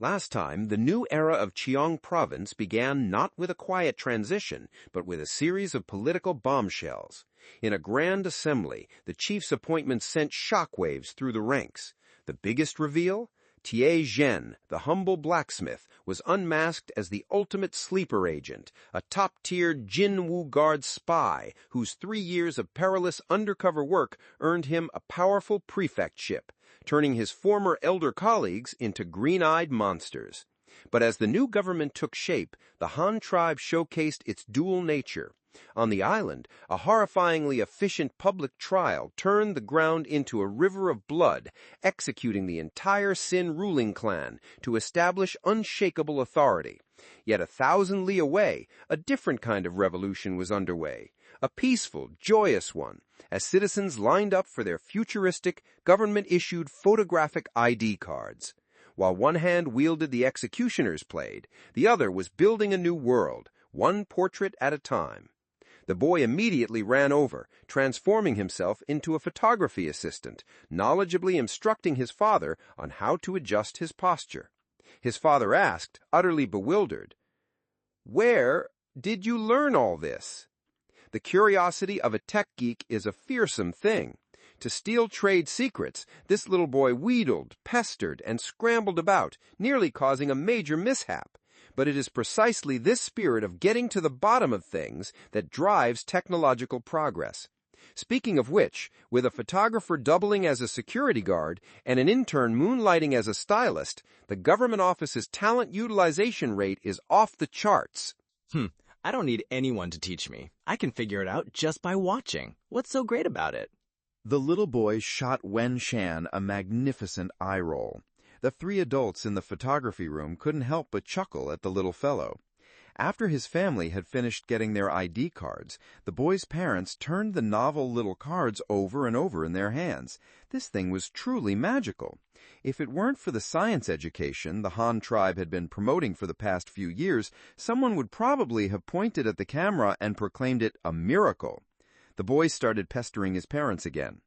Last time, the new era of Cheong province began not with a quiet transition, but with a series of political bombshells. In a grand assembly, the chief's appointment sent shockwaves through the ranks. The biggest reveal? Tie Zhen, the humble blacksmith, was unmasked as the ultimate sleeper agent, a top-tier Jin Wu Guard spy whose 3 years of perilous undercover work earned him a powerful prefectship, turning his former elder colleagues into green-eyed monsters. But as the new government took shape, the Han tribe showcased its dual nature. On the island, a horrifyingly efficient public trial turned the ground into a river of blood, executing the entire Sin ruling clan to establish unshakable authority. Yet 1,000 li away, a different kind of revolution was underway, a peaceful, joyous one, as citizens lined up for their futuristic, government-issued photographic ID cards. While one hand wielded the executioner's blade, the other was building a new world, one portrait at a time. The boy immediately ran over, transforming himself into a photography assistant, knowledgeably instructing his father on how to adjust his posture. His father asked, utterly bewildered, "Where did you learn all this?" The curiosity of a tech geek is a fearsome thing. To steal trade secrets, this little boy wheedled, pestered, and scrambled about, nearly causing a major mishap. But it is precisely this spirit of getting to the bottom of things that drives technological progress. Speaking of which, with a photographer doubling as a security guard and an intern moonlighting as a stylist, the government office's talent utilization rate is off the charts. I don't need anyone to teach me. I can figure it out just by watching. What's so great about it? The little boy shot Wen Shan a magnificent eye roll. The 3 adults in the photography room couldn't help but chuckle at the little fellow. After his family had finished getting their ID cards, the boy's parents turned the novel little cards over and over in their hands. This thing was truly magical. If it weren't for the science education the Han tribe had been promoting for the past few years, someone would probably have pointed at the camera and proclaimed it a miracle. The boy started pestering his parents again.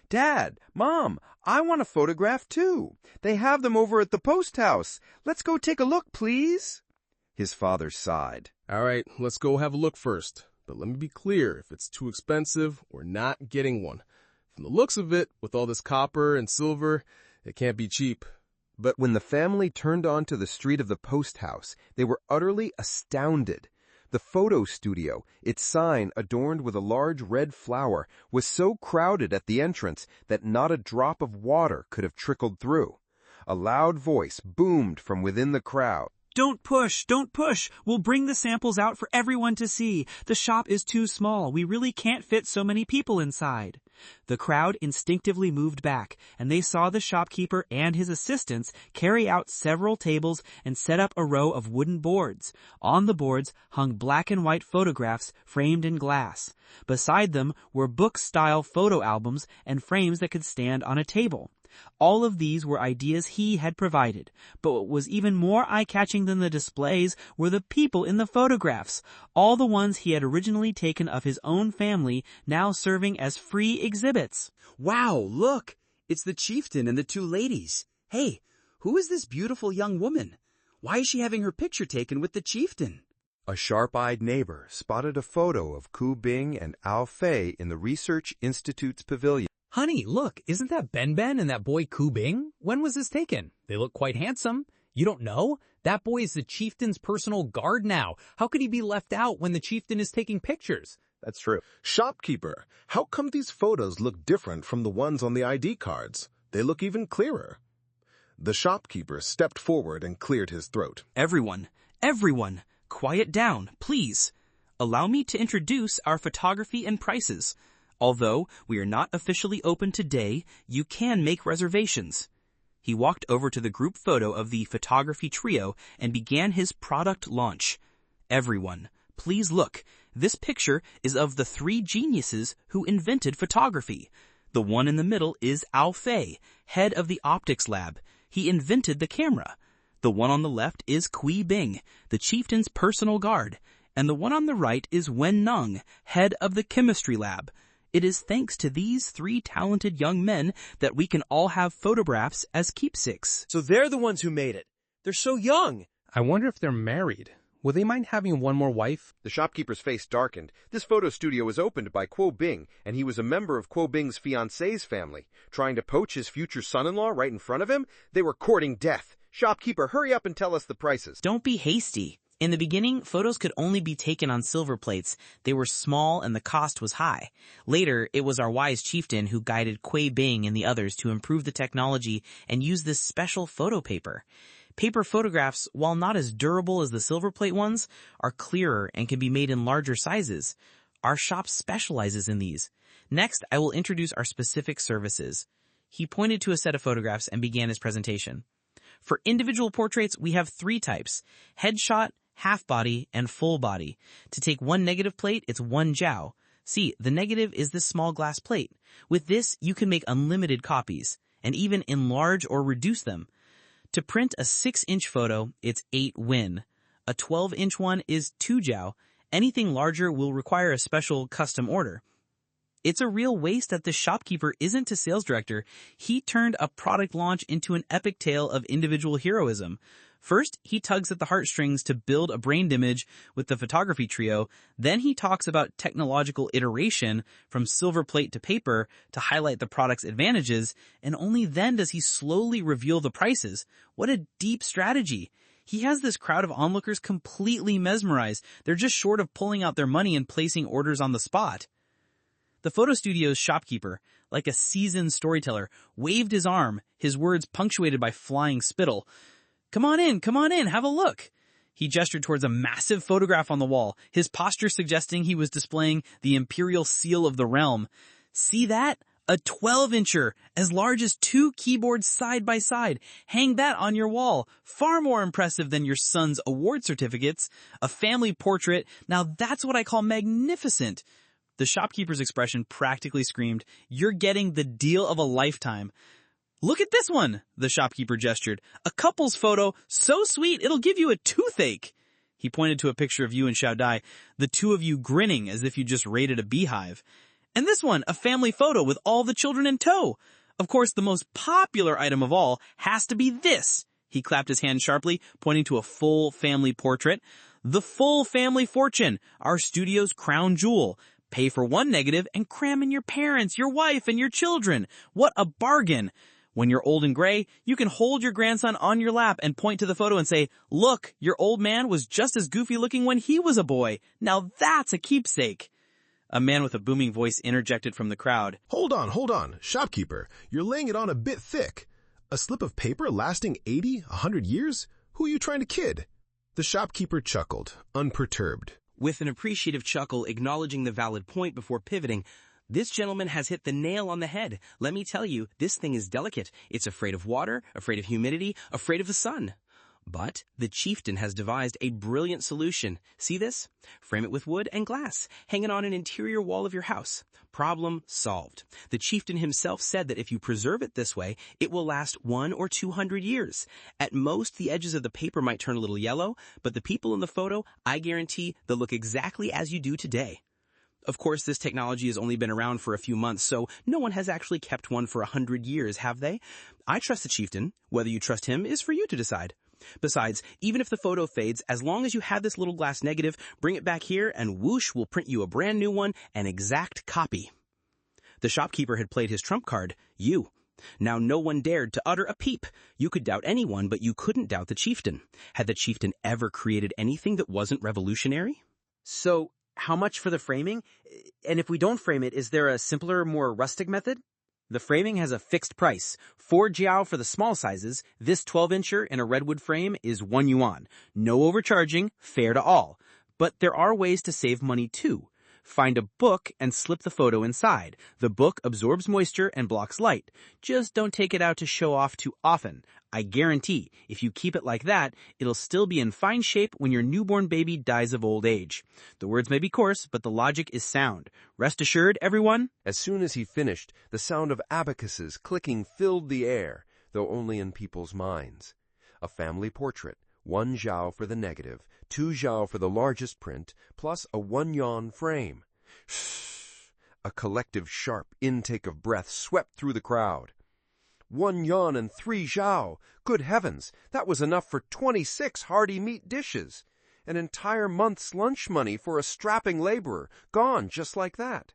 "Dad, Mom, I want a photograph too. They have them over at the post house. Let's go take a look, please." His father sighed. "All right, let's go have a look first. But let me be clear, if it's too expensive, we're not getting one. From the looks of it, with all this copper and silver, it can't be cheap." But when the family turned onto the street of the post house, they were utterly astounded. The photo studio, its sign adorned with a large red flower, was so crowded at the entrance that not a drop of water could have trickled through. A loud voice boomed from within the crowd. "Don't push, don't push. We'll bring the samples out for everyone to see. The shop is too small. We really can't fit so many people inside." The crowd instinctively moved back, and they saw the shopkeeper and his assistants carry out several tables and set up a row of wooden boards. On the boards hung black and white photographs framed in glass. Beside them were book-style photo albums and frames that could stand on a table. All of these were ideas he had provided, but what was even more eye-catching than the displays were the people in the photographs, all the ones he had originally taken of his own family, now serving as free exhibits. "Wow, look! It's the chieftain and the 2 ladies. Hey, who is this beautiful young woman? Why is she having her picture taken with the chieftain?" A sharp-eyed neighbor spotted a photo of Ku Bing and Ao Fei in the Research Institute's pavilion. "Honey, look, isn't that Ben and that boy Ku Bing? When was this taken? They look quite handsome. You don't know? That boy is the chieftain's personal guard now. How could he be left out when the chieftain is taking pictures?" That's true. "Shopkeeper, how come these photos look different from the ones on the ID cards? They look even clearer." The shopkeeper stepped forward and cleared his throat. Everyone, quiet down, please. Allow me to introduce our photography and prices. Although we are not officially open today, you can make reservations." He walked over to the group photo of the photography trio and began his product launch. "Everyone, please look. This picture is of the 3 geniuses who invented photography. The one in the middle is Ao Fei, head of the optics lab. He invented the camera. The one on the left is Kui Bing, the chieftain's personal guard. And the one on the right is Wen Nung, head of the chemistry lab. It is thanks to these 3 talented young men that we can all have photographs as keepsakes." So they're the ones who made it. They're so young. I wonder if they're married. Will they mind having one more wife? The shopkeeper's face darkened. This photo studio was opened by Kuo Bing, and he was a member of Kuo Bing's fiancée's family. Trying to poach his future son-in-law right in front of him? They were courting death. Shopkeeper, hurry up and tell us the prices. Don't be hasty. In the beginning, photos could only be taken on silver plates. They were small and the cost was high. Later, it was our wise chieftain who guided Kuei Bing and the others to improve the technology and use this special photo paper. Paper photographs, while not as durable as the silver plate ones, are clearer and can be made in larger sizes. Our shop specializes in these. Next, I will introduce our specific services. He pointed to a set of photographs and began his presentation. For individual portraits, we have 3 types: headshot, half body, and full body. To take one negative plate, it's 1 jiao. See, the negative is this small glass plate. With this, you can make unlimited copies, and even enlarge or reduce them. To print a 6-inch photo, it's 8 win. A 12-inch one is 2 jiao. Anything larger will require a special custom order. It's a real waste that the shopkeeper isn't a sales director. He turned a product launch into an epic tale of individual heroism. First, he tugs at the heartstrings to build a brain image with the photography trio. Then he talks about technological iteration from silver plate to paper to highlight the product's advantages. And only then does he slowly reveal the prices. What a deep strategy. He has this crowd of onlookers completely mesmerized. They're just short of pulling out their money and placing orders on the spot. The photo studio's shopkeeper, like a seasoned storyteller, waved his arm, his words punctuated by flying spittle. Come on in, have a look. He gestured towards a massive photograph on the wall, his posture suggesting he was displaying the imperial seal of the realm. See that? A 12-incher, as large as 2 keyboards side by side. Hang that on your wall. Far more impressive than your son's award certificates. A family portrait. Now that's what I call magnificent. The shopkeeper's expression practically screamed, "You're getting the deal of a lifetime." Look at this one, the shopkeeper gestured. A couple's photo, so sweet it'll give you a toothache. He pointed to a picture of you and Xiao Dai, the two of you grinning as if you just raided a beehive. And this one, a family photo with all the children in tow. Of course, the most popular item of all has to be this. He clapped his hand sharply, pointing to a full family portrait. The full family fortune, our studio's crown jewel. Pay for one negative and cram in your parents, your wife, and your children. What a bargain. When you're old and gray, you can hold your grandson on your lap and point to the photo and say, "Look, your old man was just as goofy looking when he was a boy. Now that's a keepsake." A man with a booming voice interjected from the crowd. Hold on. Shopkeeper, you're laying it on a bit thick. A slip of paper lasting 80, 100 years? Who are you trying to kid? The shopkeeper chuckled, unperturbed. With an appreciative chuckle acknowledging the valid point before pivoting, "This gentleman has hit the nail on the head. Let me tell you, this thing is delicate. It's afraid of water, afraid of humidity, afraid of the sun. But the chieftain has devised a brilliant solution. See this? Frame it with wood and glass. Hang it on an interior wall of your house. Problem solved. The chieftain himself said that if you preserve it this way, it will last 100 or 200 years. At most, the edges of the paper might turn a little yellow, but the people in the photo, I guarantee they'll look exactly as you do today." Of course, this technology has only been around for a few months, so no one has actually kept one for 100 years, have they? I trust the chieftain. Whether you trust him is for you to decide. Besides, even if the photo fades, as long as you have this little glass negative, bring it back here and whoosh, we'll print you a brand new one, an exact copy. The shopkeeper had played his trump card, you. Now no one dared to utter a peep. You could doubt anyone, but you couldn't doubt the chieftain. Had the chieftain ever created anything that wasn't revolutionary? So, how much for the framing? And if we don't frame it, is there a simpler, more rustic method? The framing has a fixed price. 4 jiao for the small sizes. This 12-incher in a redwood frame is 1 yuan. No overcharging, fair to all. But there are ways to save money too. Find a book and slip the photo inside. The book absorbs moisture and blocks light. Just don't take it out to show off too often. I guarantee, if you keep it like that, it'll still be in fine shape when your newborn baby dies of old age. The words may be coarse, but the logic is sound. Rest assured, everyone. As soon as he finished, the sound of abacuses clicking filled the air, though only in people's minds. A family portrait, 1 jiao for the negative, 2 jiao for the largest print, plus a 1 yuan frame. A collective sharp intake of breath swept through the crowd. 1 yuan and 3 zhao. Good heavens, that was enough for 26 hearty meat dishes. An entire month's lunch money for a strapping laborer, gone just like that.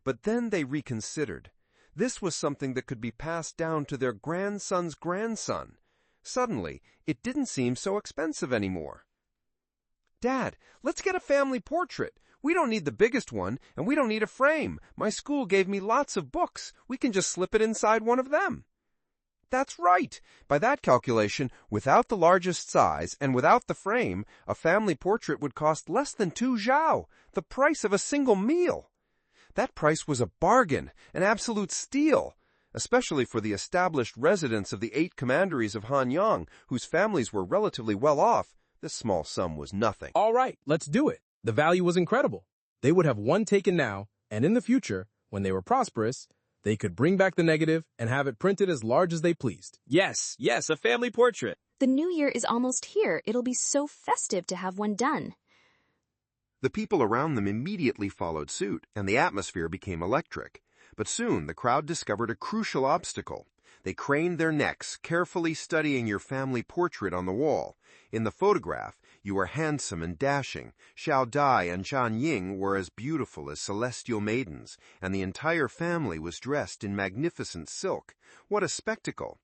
But then they reconsidered. This was something that could be passed down to their grandson's grandson. Suddenly, it didn't seem so expensive anymore. Dad, let's get a family portrait. We don't need the biggest one, and we don't need a frame. My school gave me lots of books. We can just slip it inside one of them. That's right. By that calculation, without the largest size and without the frame, a family portrait would cost less than 2 zhao, the price of a single meal. That price was a bargain, an absolute steal, especially for the established residents of the 8 commanderies of Hanyang, whose families were relatively well off. This small sum was nothing. All right, let's do it. The value was incredible. They would have one taken now, and in the future, when they were prosperous, they could bring back the negative and have it printed as large as they pleased. Yes, a family portrait. The new year is almost here. It'll be so festive to have one done. The people around them immediately followed suit, and the atmosphere became electric. But soon the crowd discovered a crucial obstacle. They craned their necks, carefully studying your family portrait on the wall. In the photograph, you were handsome and dashing. Xiao Dai and Zhan Ying were as beautiful as celestial maidens, and the entire family was dressed in magnificent silk. What a spectacle!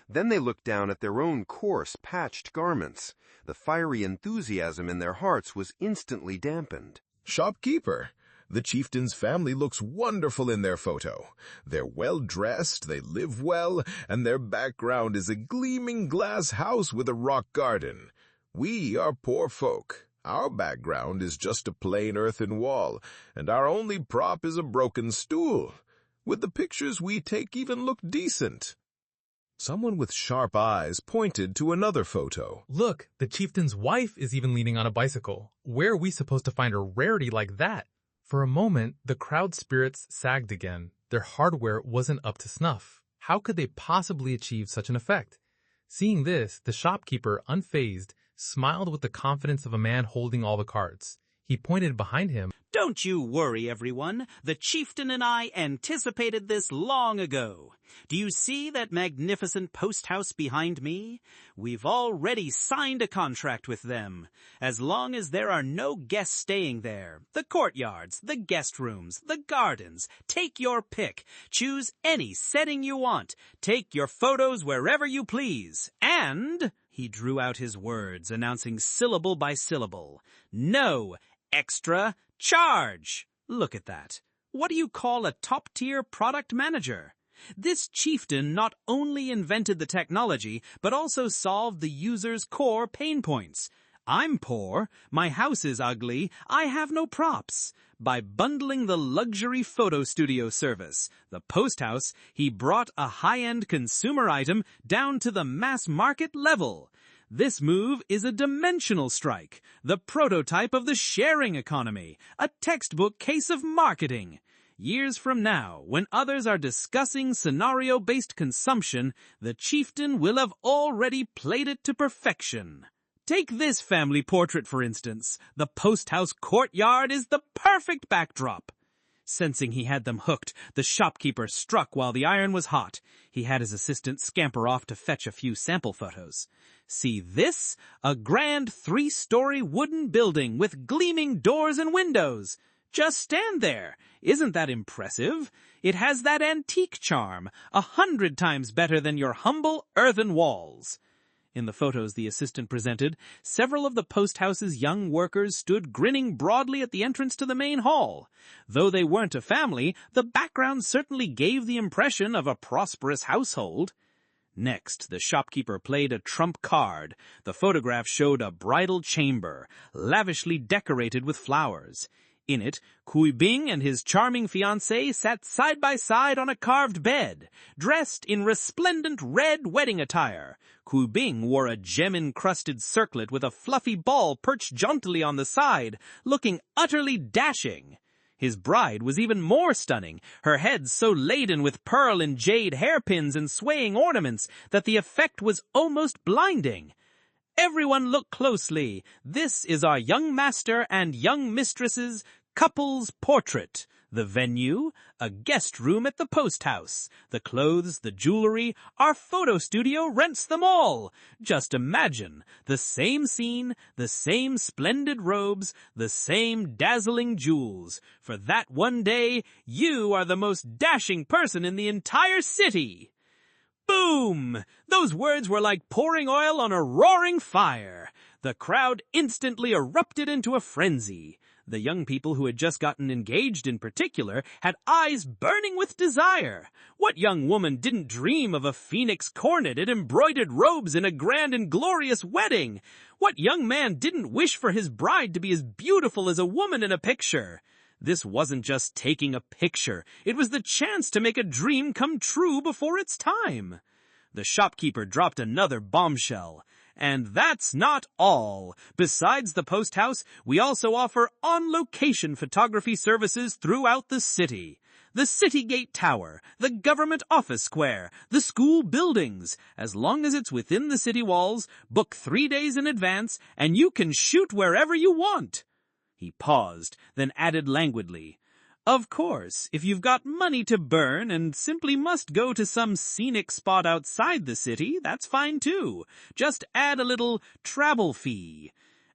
Then they looked down at their own coarse, patched garments. The fiery enthusiasm in their hearts was instantly dampened. Shopkeeper, the chieftain's family looks wonderful in their photo. They're well-dressed, they live well, and their background is a gleaming glass house with a rock garden. We are poor folk. Our background is just a plain earthen wall, and our only prop is a broken stool. Would the pictures we take even look decent? Someone with sharp eyes pointed to another photo. Look, the chieftain's wife is even leaning on a bicycle. Where are we supposed to find a rarity like that? For a moment, the crowd's spirits sagged again. Their hardware wasn't up to snuff. How could they possibly achieve such an effect? Seeing this, the shopkeeper, unfazed, smiled with the confidence of a man holding all the cards. He pointed behind him. Don't you worry, everyone. The chieftain and I anticipated this long ago. Do you see that magnificent post house behind me? We've already signed a contract with them. As long as there are no guests staying there, the courtyards, the guest rooms, the gardens, take your pick. Choose any setting you want. Take your photos wherever you please. And, he drew out his words, announcing syllable by syllable, no extra charge. Look at that. What do you call a top-tier product manager? This chieftain not only invented the technology, but also solved the user's core pain points. I'm poor, my house is ugly, I have no props. By bundling the luxury photo studio service, the post house, he brought a high-end consumer item down to the mass market level. This move is a dimensional strike, the prototype of the sharing economy, a textbook case of marketing. Years from now, when others are discussing scenario-based consumption, the chieftain will have already played it to perfection. Take this family portrait, for instance. The post house courtyard is the perfect backdrop. Sensing he had them hooked, the shopkeeper struck while the iron was hot. He had his assistant scamper off to fetch a few sample photos. See this? A grand 3-story wooden building with gleaming doors and windows. Just stand there. Isn't that impressive? It has that antique charm, 100 times better than your humble earthen walls. In the photos the assistant presented, several of the post house's young workers stood grinning broadly at the entrance to the main hall. Though they weren't a family, the background certainly gave the impression of a prosperous household. Next, the shopkeeper played a trump card. The photograph showed a bridal chamber, lavishly decorated with flowers. In it, Kui Bing and his charming fiancée sat side by side on a carved bed, dressed in resplendent red wedding attire. Kui Bing wore a gem-encrusted circlet with a fluffy ball perched jauntily on the side, looking utterly dashing. His bride was even more stunning, her head so laden with pearl and jade hairpins and swaying ornaments that the effect was almost blinding. Everyone look closely. This is our young master and young mistress's Couple's portrait. The venue, a guest room at the post house. The clothes, the jewelry, our photo studio rents them all. Just imagine, the same scene, the same splendid robes, the same dazzling jewels. For that one day, you are the most dashing person in the entire city. Boom! Those words were like pouring oil on a roaring fire. The crowd instantly erupted into a frenzy. The young people who had just gotten engaged in particular had eyes burning with desire. What young woman didn't dream of a phoenix coronet and embroidered robes in a grand and glorious wedding? What young man didn't wish for his bride to be as beautiful as a woman in a picture? This wasn't just taking a picture. It was the chance to make a dream come true before its time. The shopkeeper dropped another bombshell. And that's not all. Besides the post house, we also offer on-location photography services throughout the city. The City Gate Tower, the government office square, the school buildings. As long as it's within the city walls, book 3 days in advance, and you can shoot wherever you want. He paused, then added languidly, "Of course, if you've got money to burn and simply must go to some scenic spot outside the city, that's fine too. Just add a little travel fee."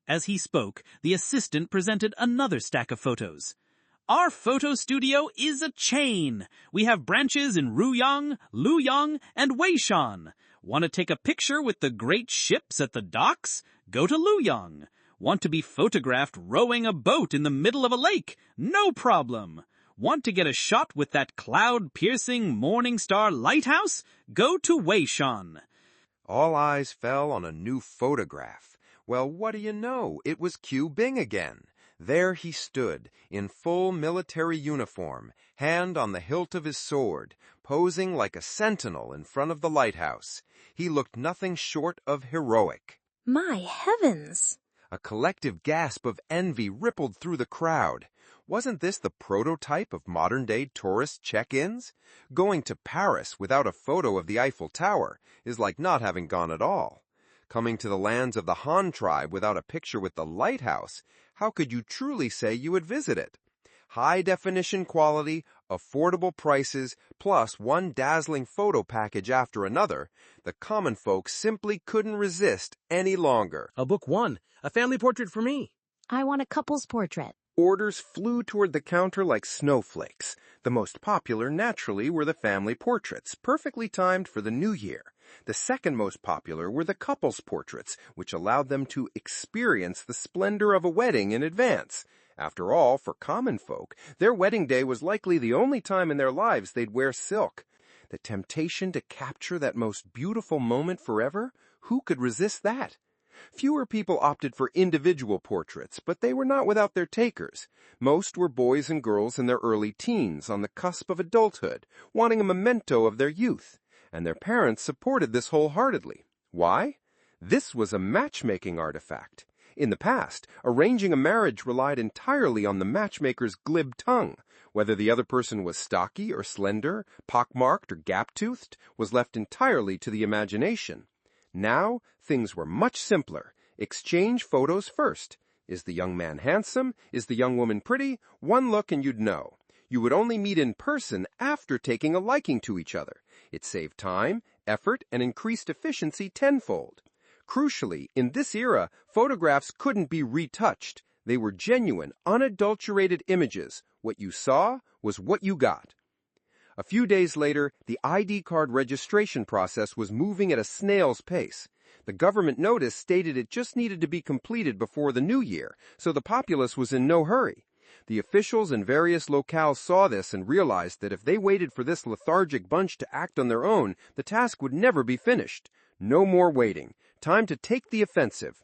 As he spoke, the assistant presented another stack of photos. "Our photo studio is a chain. We have branches in Ruyang, Luyang, and Weishan. Want to take a picture with the great ships at the docks? Go to Luyang. Want to be photographed rowing a boat in the middle of a lake? No problem. Want to get a shot with that cloud-piercing morning star lighthouse? Go to Weishan." All eyes fell on a new photograph. Well, what do you know? It was Q Bing again. There he stood, in full military uniform, hand on the hilt of his sword, posing like a sentinel in front of the lighthouse. He looked nothing short of heroic. My heavens! A collective gasp of envy rippled through the crowd. Wasn't this the prototype of modern-day tourist check-ins? Going to Paris without a photo of the Eiffel Tower is like not having gone at all. Coming to the lands of the Han tribe without a picture with the lighthouse, how could you truly say you would visit it? High-definition quality, affordable prices, plus one dazzling photo package after another, the common folk simply couldn't resist any longer. "A book one. A family portrait for me." I want a couple's portrait. Orders flew toward the counter like snowflakes. The most popular, naturally, were the family portraits, perfectly timed for the new year. The second most popular were the couple's portraits, which allowed them to experience the splendor of a wedding in advance. After all, for common folk, their wedding day was likely the only time in their lives they'd wear silk. The temptation to capture that most beautiful moment forever? Who could resist that? Fewer people opted for individual portraits, but they were not without their takers. Most were boys and girls in their early teens, on the cusp of adulthood, wanting a memento of their youth. And their parents supported this wholeheartedly. Why? This was a matchmaking artifact. In the past, arranging a marriage relied entirely on the matchmaker's glib tongue. Whether the other person was stocky or slender, pockmarked or gap-toothed, was left entirely to the imagination. Now, things were much simpler. Exchange photos first. Is the young man handsome? Is the young woman pretty? One look and you'd know. You would only meet in person after taking a liking to each other. It saved time, effort, and increased efficiency tenfold. Crucially, in this era, photographs couldn't be retouched. They were genuine, unadulterated images. What you saw was what you got. A few days later, the ID card registration process was moving at a snail's pace. The government notice stated it just needed to be completed before the new year, so the populace was in no hurry. The officials in various locales saw this and realized that if they waited for this lethargic bunch to act on their own, the task would never be finished. No more waiting. Time to take the offensive.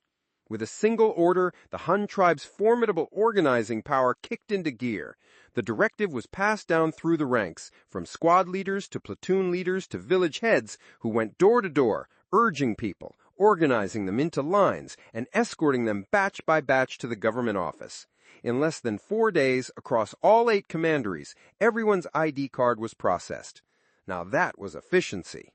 With a single order, the Han tribe's formidable organizing power kicked into gear. The directive was passed down through the ranks, from squad leaders to platoon leaders to village heads, who went door to door, urging people, organizing them into lines, and escorting them batch by batch to the government office. In less than 4 days, across all 8 commanderies, everyone's ID card was processed. Now that was efficiency.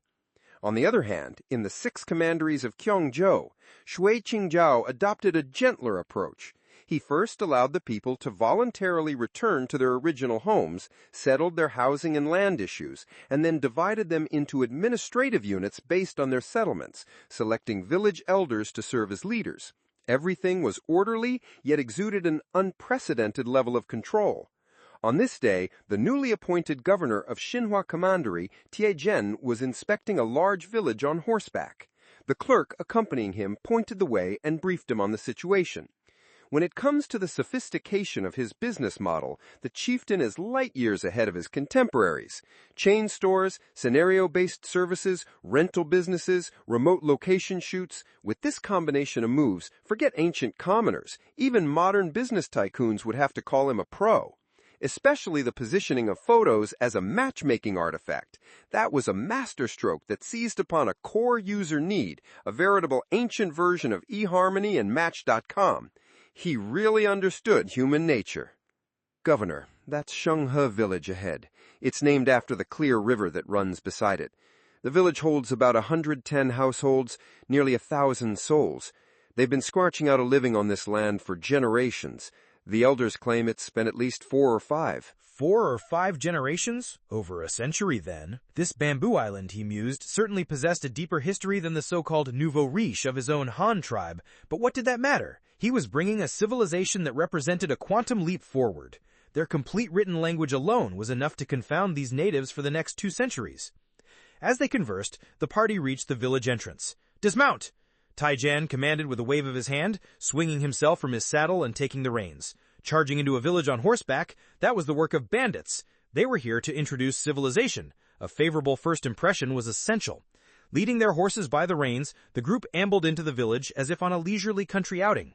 On the other hand, in the 6 commanderies of Kyongjo, Shui Qingjiao adopted a gentler approach. He first allowed the people to voluntarily return to their original homes, settled their housing and land issues, and then divided them into administrative units based on their settlements, selecting village elders to serve as leaders. Everything was orderly, yet exuded an unprecedented level of control. On this day, the newly appointed governor of Xinhua Commandery, Tiezhen, was inspecting a large village on horseback. The clerk accompanying him pointed the way and briefed him on the situation. When it comes to the sophistication of his business model, the chieftain is light years ahead of his contemporaries. Chain stores, scenario-based services, rental businesses, remote location shoots. With this combination of moves, forget ancient commoners. Even modern business tycoons would have to call him a pro. Especially the positioning of photos as a matchmaking artifact. That was a masterstroke that seized upon a core user need, a veritable ancient version of eHarmony and Match.com. He really understood human nature. Governor, that's Shenghe village ahead. It's named after the clear river that runs beside it. The village holds about 110 households, nearly 1,000 souls. They've been squarching out a living on this land for generations. The elders claim it's been at least 4 or 5. 4 or 5 generations? Over a century, then. This bamboo island, he mused, certainly possessed a deeper history than the so-called nouveau riche of his own Han tribe. But what did that matter? He was bringing a civilization that represented a quantum leap forward. Their complete written language alone was enough to confound these natives for the next 2 centuries. As they conversed, the party reached the village entrance. "Dismount!" Tiezhen commanded with a wave of his hand, swinging himself from his saddle and taking the reins. Charging into a village on horseback, that was the work of bandits. They were here to introduce civilization. A favorable first impression was essential. Leading their horses by the reins, the group ambled into the village as if on a leisurely country outing.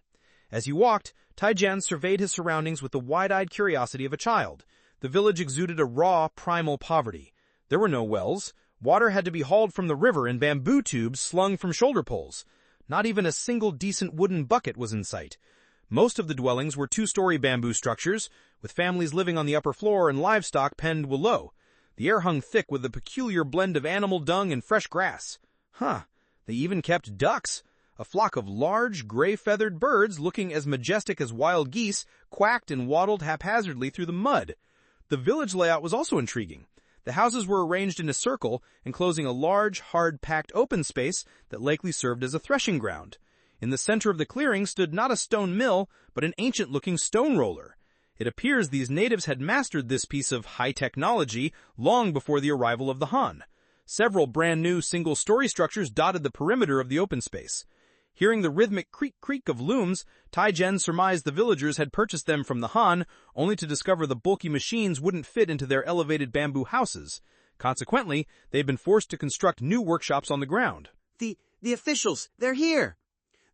As he walked, Tiezhen surveyed his surroundings with the wide-eyed curiosity of a child. The village exuded a raw, primal poverty. There were no wells. Water had to be hauled from the river in bamboo tubes slung from shoulder poles. Not even a single decent wooden bucket was in sight. Most of the dwellings were 2-story bamboo structures, with families living on the upper floor and livestock penned below. The air hung thick with a peculiar blend of animal dung and fresh grass. They even kept ducks. A flock of large, gray-feathered birds, looking as majestic as wild geese, quacked and waddled haphazardly through the mud. The village layout was also intriguing. The houses were arranged in a circle, enclosing a large, hard-packed open space that likely served as a threshing ground. In the center of the clearing stood not a stone mill, but an ancient-looking stone roller. It appears these natives had mastered this piece of high technology long before the arrival of the Han. Several brand-new single-story structures dotted the perimeter of the open space. Hearing the rhythmic creak-creak of looms, Tiezhen surmised the villagers had purchased them from the Han, only to discover the bulky machines wouldn't fit into their elevated bamboo houses. Consequently, they'd been forced to construct new workshops on the ground. The officials, they're here!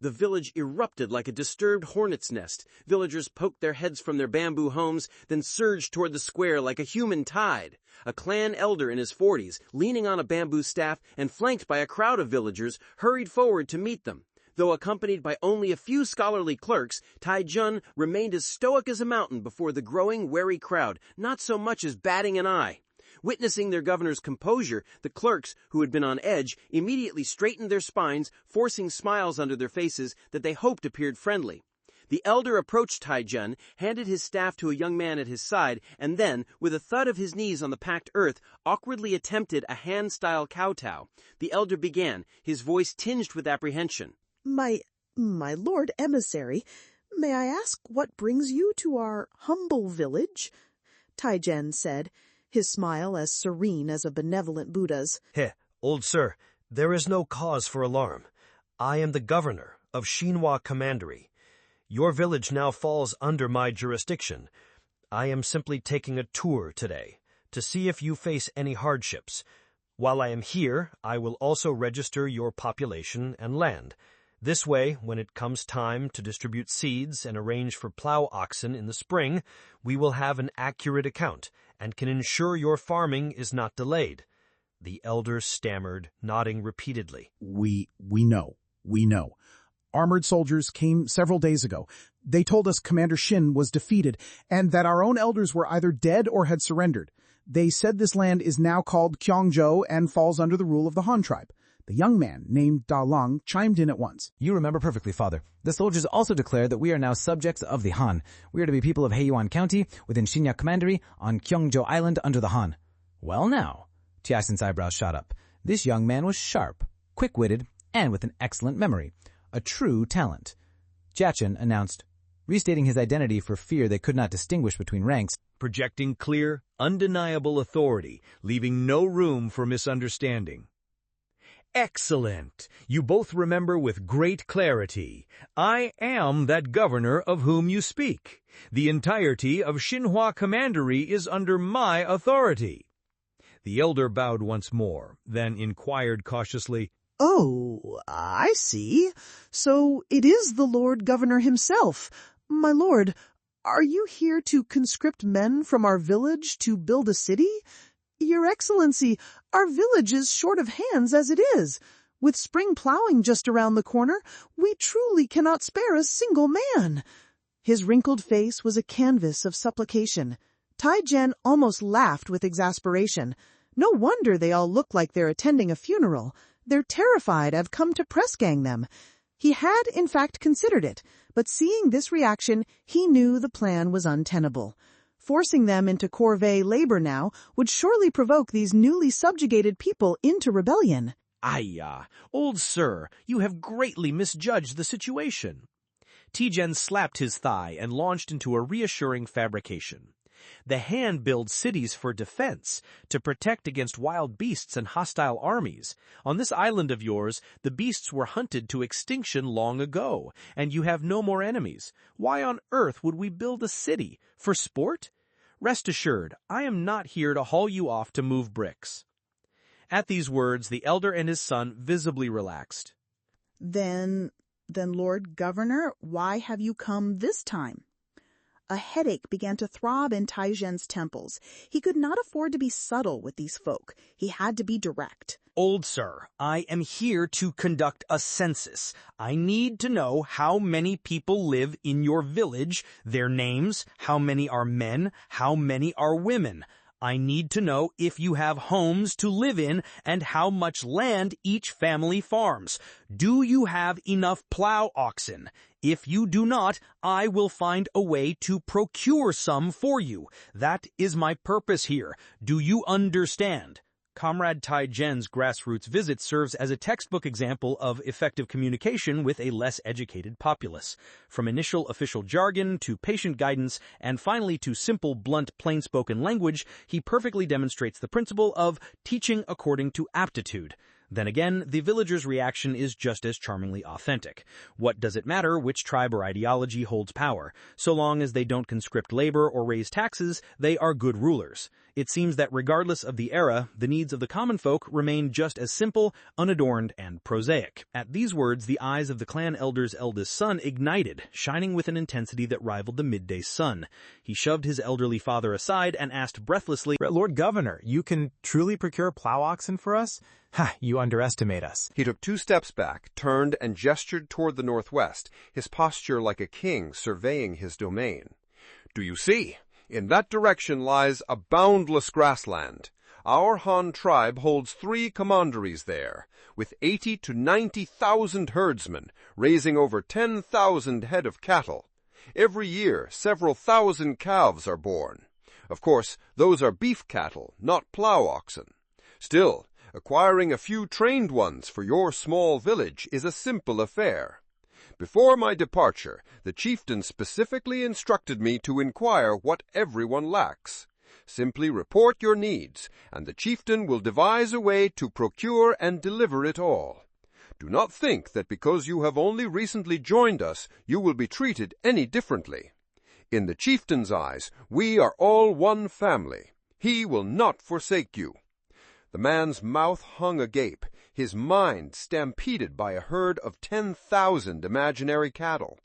The village erupted like a disturbed hornet's nest. Villagers poked their heads from their bamboo homes, then surged toward the square like a human tide. A clan elder in his 40s, leaning on a bamboo staff and flanked by a crowd of villagers, hurried forward to meet them. Though accompanied by only a few scholarly clerks, Tiezhen remained as stoic as a mountain before the growing, wary crowd, not so much as batting an eye. Witnessing their governor's composure, the clerks, who had been on edge, immediately straightened their spines, forcing smiles under their faces that they hoped appeared friendly. The elder approached Tiezhen, handed his staff to a young man at his side, and then, with a thud of his knees on the packed earth, awkwardly attempted a Han-style kowtow. The elder began, his voice tinged with apprehension. My lord emissary, may I ask what brings you to our humble village? Tiezhen said, his smile as serene as a benevolent Buddha's. Old sir, there is no cause for alarm. I am the governor of Xinhua Commandery. Your village now falls under my jurisdiction. I am simply taking a tour today to see if you face any hardships. While I am here, I will also register your population and land. This way, when it comes time to distribute seeds and arrange for plow oxen in the spring, we will have an accurate account and can ensure your farming is not delayed. The elder stammered, nodding repeatedly. We know. Armored soldiers came several days ago. They told us Commander Shin was defeated and that our own elders were either dead or had surrendered. They said this land is now called Kyongzhou and falls under the rule of the Han tribe. The young man, named Da Long, chimed in at once. You remember perfectly, Father. The soldiers also declared that we are now subjects of the Han. We are to be people of Heiyuan County, within Shinya Commandery, on Kyongjo Island under the Han. Well now, Tiaxin's eyebrows shot up. This young man was sharp, quick-witted, and with an excellent memory. A true talent. Jiaqin announced, restating his identity for fear they could not distinguish between ranks. Projecting clear, undeniable authority, leaving no room for misunderstanding. Excellent! You both remember with great clarity. I am that governor of whom you speak. The entirety of Xinhua Commandery is under my authority. The elder bowed once more, then inquired cautiously, Oh, I see. So it is the Lord Governor himself. My lord, are you here to conscript men from our village to build a city? Your Excellency, our village is short of hands as it is. With spring plowing just around the corner, we truly cannot spare a single man. His wrinkled face was a canvas of supplication. Taijian almost laughed with exasperation. No wonder they all look like they're attending a funeral. They're terrified I've come to press gang them. He had, in fact, considered it, but seeing this reaction, he knew the plan was untenable. Forcing them into corvée labor now would surely provoke these newly subjugated people into rebellion. Old sir, you have greatly misjudged the situation. Tijen slapped his thigh and launched into a reassuring fabrication. The Han builds cities for defense, to protect against wild beasts and hostile armies. On this island of yours, the beasts were hunted to extinction long ago, and you have no more enemies. Why on earth would we build a city? For sport? Rest assured, I am not here to haul you off to move bricks. At these words, the elder and his son visibly relaxed. Then, Lord Governor, why have you come this time? A headache began to throb in Taijian's temples. He could not afford to be subtle with these folk. He had to be direct. Old sir, I am here to conduct a census. I need to know how many people live in your village, their names, how many are men, how many are women. I need to know if you have homes to live in and how much land each family farms. Do you have enough plow oxen? If you do not, I will find a way to procure some for you. That is my purpose here. Do you understand? Comrade Taijian's grassroots visit serves as a textbook example of effective communication with a less educated populace. From initial official jargon to patient guidance, and finally to simple, blunt, plain-spoken language, he perfectly demonstrates the principle of teaching according to aptitude. Then again, the villagers' reaction is just as charmingly authentic. What does it matter which tribe or ideology holds power? So long as they don't conscript labor or raise taxes, they are good rulers. It seems that regardless of the era, the needs of the common folk remain just as simple, unadorned, and prosaic. At these words, the eyes of the clan elder's eldest son ignited, shining with an intensity that rivaled the midday sun. He shoved his elderly father aside and asked breathlessly, Lord Governor, you can truly procure plow oxen for us? Ha, you underestimate us. He took 2 steps back, turned, and gestured toward the northwest, his posture like a king surveying his domain. Do you see? In that direction lies a boundless grassland. Our Han tribe holds 3 commanderies there, with 80 to 90,000 herdsmen, raising over 10,000 head of cattle. Every year, several thousand calves are born. Of course, those are beef cattle, not plow oxen. Still, acquiring a few trained ones for your small village is a simple affair. Before my departure, the chieftain specifically instructed me to inquire what everyone lacks. Simply report your needs, and the chieftain will devise a way to procure and deliver it all. Do not think that because you have only recently joined us, you will be treated any differently. In the chieftain's eyes, we are all one family. He will not forsake you. The man's mouth hung agape, his mind stampeded by a herd of 10,000 imaginary cattle.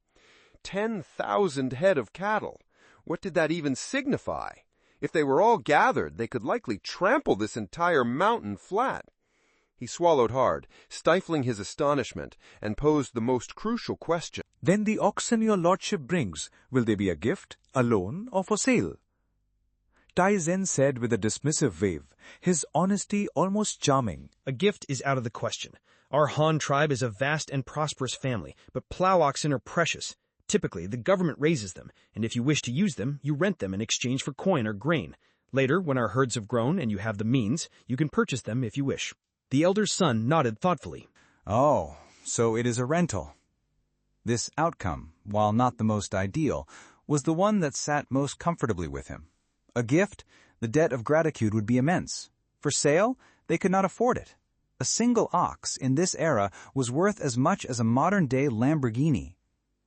10,000 head of cattle. What did that even signify? If they were all gathered, they could likely trample this entire mountain flat. He swallowed hard, stifling his astonishment, and posed the most crucial question. Then the oxen your lordship brings, will they be a gift, a loan, or for sale? Taizen said with a dismissive wave, his honesty almost charming. A gift is out of the question. Our Han tribe is a vast and prosperous family, but plow oxen are precious. Typically, the government raises them, and if you wish to use them, you rent them in exchange for coin or grain. Later, when our herds have grown and you have the means, you can purchase them if you wish. The elder's son nodded thoughtfully. Oh, so it is a rental. This outcome, while not the most ideal, was the one that sat most comfortably with him. A gift, the debt of gratitude would be immense. For sale, they could not afford it. A single ox in this era was worth as much as a modern-day Lamborghini.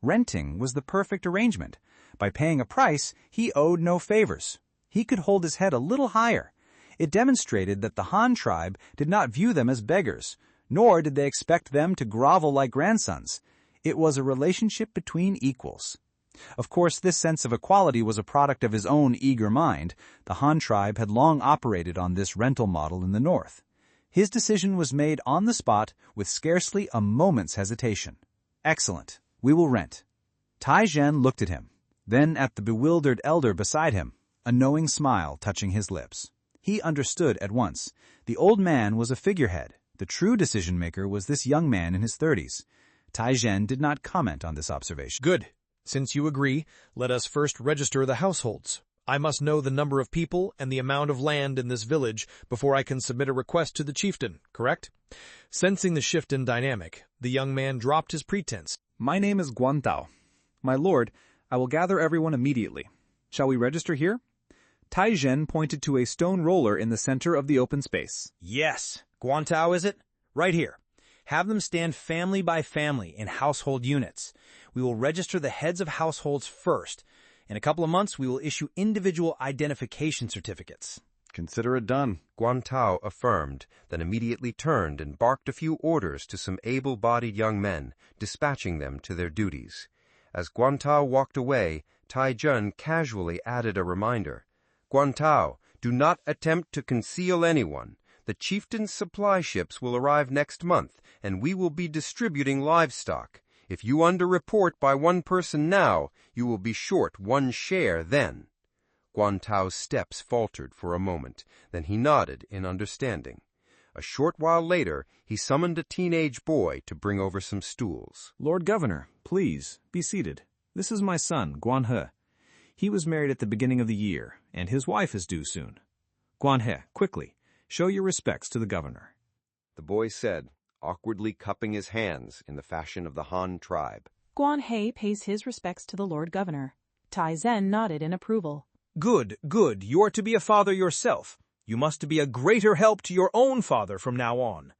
Renting was the perfect arrangement. By paying a price, he owed no favors. He could hold his head a little higher. It demonstrated that the Han tribe did not view them as beggars, nor did they expect them to grovel like grandsons. It was a relationship between equals. Of course, this sense of equality was a product of his own eager mind. The Han tribe had long operated on this rental model in the north. His decision was made on the spot with scarcely a moment's hesitation. Excellent. We will rent. Taizen looked at him, then at the bewildered elder beside him, a knowing smile touching his lips. He understood at once. The old man was a figurehead. The true decision-maker was this young man in his 30s. Taizen did not comment on this observation. Good. Since you agree, let us first register the households. I must know the number of people and the amount of land in this village before I can submit a request to the chieftain, correct? Sensing the shift in dynamic, the young man dropped his pretense. My name is Guantao. My lord, I will gather everyone immediately. Shall we register here? Taizen pointed to a stone roller in the center of the open space. Yes. Guantao, is it? Right here. Have them stand family by family in household units. We will register the heads of households first. In a couple of months, we will issue individual identification certificates. Consider it done. Guantao affirmed, then immediately turned and barked a few orders to some able-bodied young men, dispatching them to their duties. As Guantao walked away, Taizen casually added a reminder. Guantao, do not attempt to conceal anyone. The chieftain's supply ships will arrive next month, and we will be distributing livestock. If you underreport by one person now, you will be short one share then. Guantao's steps faltered for a moment, then he nodded in understanding. A short while later, he summoned a teenage boy to bring over some stools. Lord Governor, please, be seated. This is my son, Guanhe. He was married at the beginning of the year, and his wife is due soon. Guanhe, quickly, show your respects to the governor. The boy said, awkwardly cupping his hands in the fashion of the Han tribe. Guanhe pays his respects to the Lord Governor. Taizen nodded in approval. Good, good. You are to be a father yourself. You must be a greater help to your own father from now on.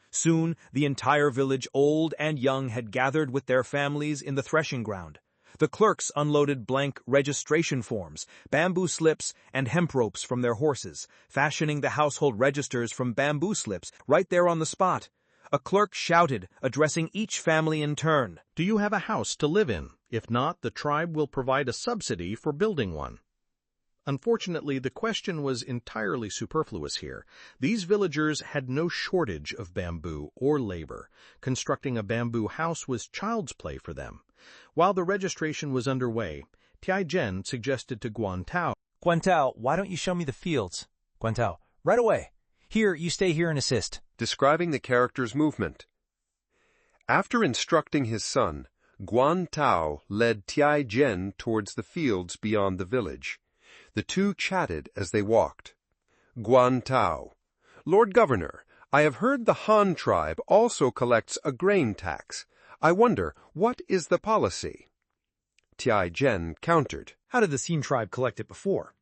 Soon, the entire village, old and young, had gathered with their families in the threshing ground. The clerks unloaded blank registration forms, bamboo slips, and hemp ropes from their horses, fashioning the household registers from bamboo slips right there on the spot. A clerk shouted, addressing each family in turn. Do you have a house to live in? If not, the tribe will provide a subsidy for building one. Unfortunately, the question was entirely superfluous here. These villagers had no shortage of bamboo or labor. Constructing a bamboo house was child's play for them. While the registration was underway, Taizen suggested to Guantao, Guantao, why don't you show me the fields? Guantao, right away. Here, you stay here and assist. Describing the character's movement. After instructing his son, Guantao led Taizen towards the fields beyond the village. The two chatted as they walked. Guantao, Lord Governor, I have heard the Han tribe also collects a grain tax. I wonder, what is the policy? Taizen countered. How did the Xin tribe collect it before?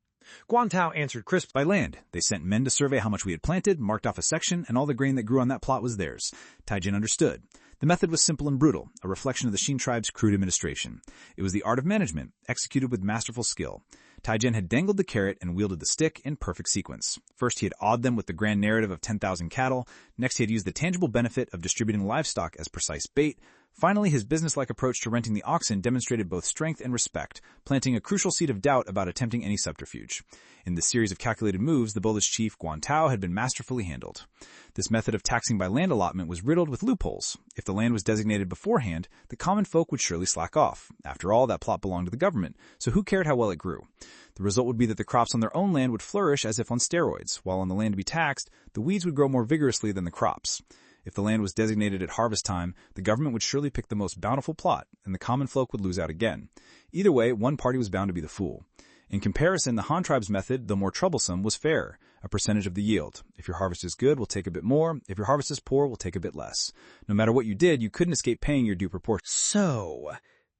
Guantao answered crisply. By land. They sent men to survey how much we had planted, marked off a section, and all the grain that grew on that plot was theirs. Taizen understood. The method was simple and brutal, a reflection of the Xin tribe's crude administration. It was the art of management, executed with masterful skill. Taizen had dangled the carrot and wielded the stick in perfect sequence. First, he had awed them with the grand narrative of 10,000 cattle. Next, he had used the tangible benefit of distributing livestock as precise bait. Finally, his businesslike approach to renting the oxen demonstrated both strength and respect, planting a crucial seed of doubt about attempting any subterfuge. In this series of calculated moves, the boldest chief, Guan Tao, had been masterfully handled. This method of taxing by land allotment was riddled with loopholes. If the land was designated beforehand, the common folk would surely slack off. After all, that plot belonged to the government, so who cared how well it grew? The result would be that the crops on their own land would flourish as if on steroids, while on the land to be taxed, the weeds would grow more vigorously than the crops. If the land was designated at harvest time, the government would surely pick the most bountiful plot, and the common folk would lose out again. Either way, one party was bound to be the fool. In comparison, the Han tribe's method, though more troublesome, was fairer, a percentage of the yield. If your harvest is good, we'll take a bit more. If your harvest is poor, we'll take a bit less. No matter what you did, you couldn't escape paying your due proportion. So,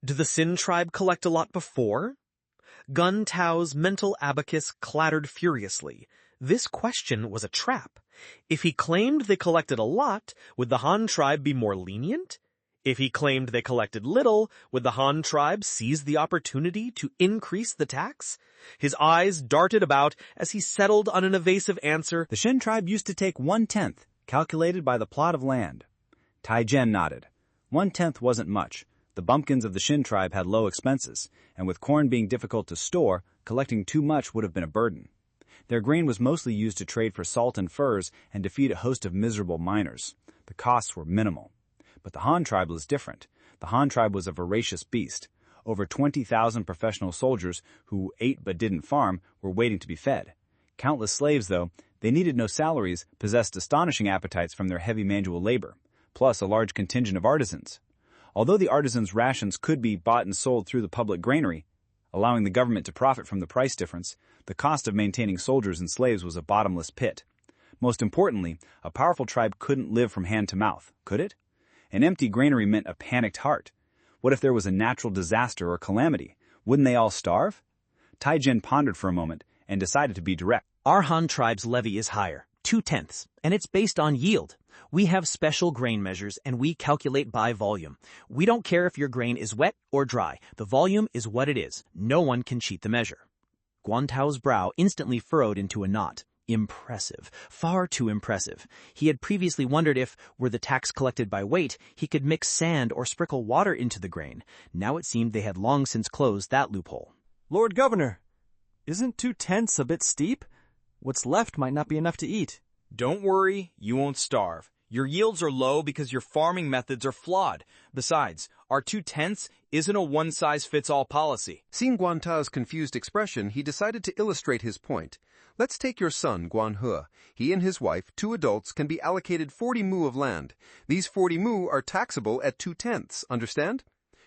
did the Sin tribe collect a lot before? Gun Tao's mental abacus clattered furiously. This question was a trap. If he claimed they collected a lot, would the Han tribe be more lenient? If he claimed they collected little, would the Han tribe seize the opportunity to increase the tax? His eyes darted about as he settled on an evasive answer. The Shin tribe used to take 1/10, calculated by the plot of land. Taijen nodded. 1/10 wasn't much. The bumpkins of the Shin tribe had low expenses, and with corn being difficult to store, collecting too much would have been a burden. Their grain was mostly used to trade for salt and furs and defeat a host of miserable miners. The costs were minimal. But the Han tribe was different. The Han tribe was a voracious beast. Over 20,000 professional soldiers who ate but didn't farm were waiting to be fed. Countless slaves, though, they needed no salaries, possessed astonishing appetites from their heavy manual labor, plus a large contingent of artisans. Although the artisans' rations could be bought and sold through the public granary, allowing the government to profit from the price difference, the cost of maintaining soldiers and slaves was a bottomless pit. Most importantly, a powerful tribe couldn't live from hand to mouth, could it? An empty granary meant a panicked heart. What if there was a natural disaster or calamity? Wouldn't they all starve? Taijen pondered for a moment and decided to be direct. Our Han tribe's levy is higher, 2/10, and it's based on yield. We have special grain measures, and we calculate by volume. We don't care if your grain is wet or dry. The volume is what it is. No one can cheat the measure. Guan Tao's brow instantly furrowed into a knot. Impressive. Far too impressive. He had previously wondered if, were the tax collected by weight, he could mix sand or sprinkle water into the grain. Now it seemed they had long since closed that loophole. Lord Governor, isn't 2/10 a bit steep? What's left might not be enough to eat. Don't worry, you won't starve. Your yields are low because your farming methods are flawed. Besides, our 2/10 isn't a one-size-fits-all policy. Seeing Guan Tao's confused expression, he decided to illustrate his point. Let's take your son, Guan He. He and his wife, 2 adults, can be allocated 40 mu of land. These 40 mu are taxable at 2/10, understand?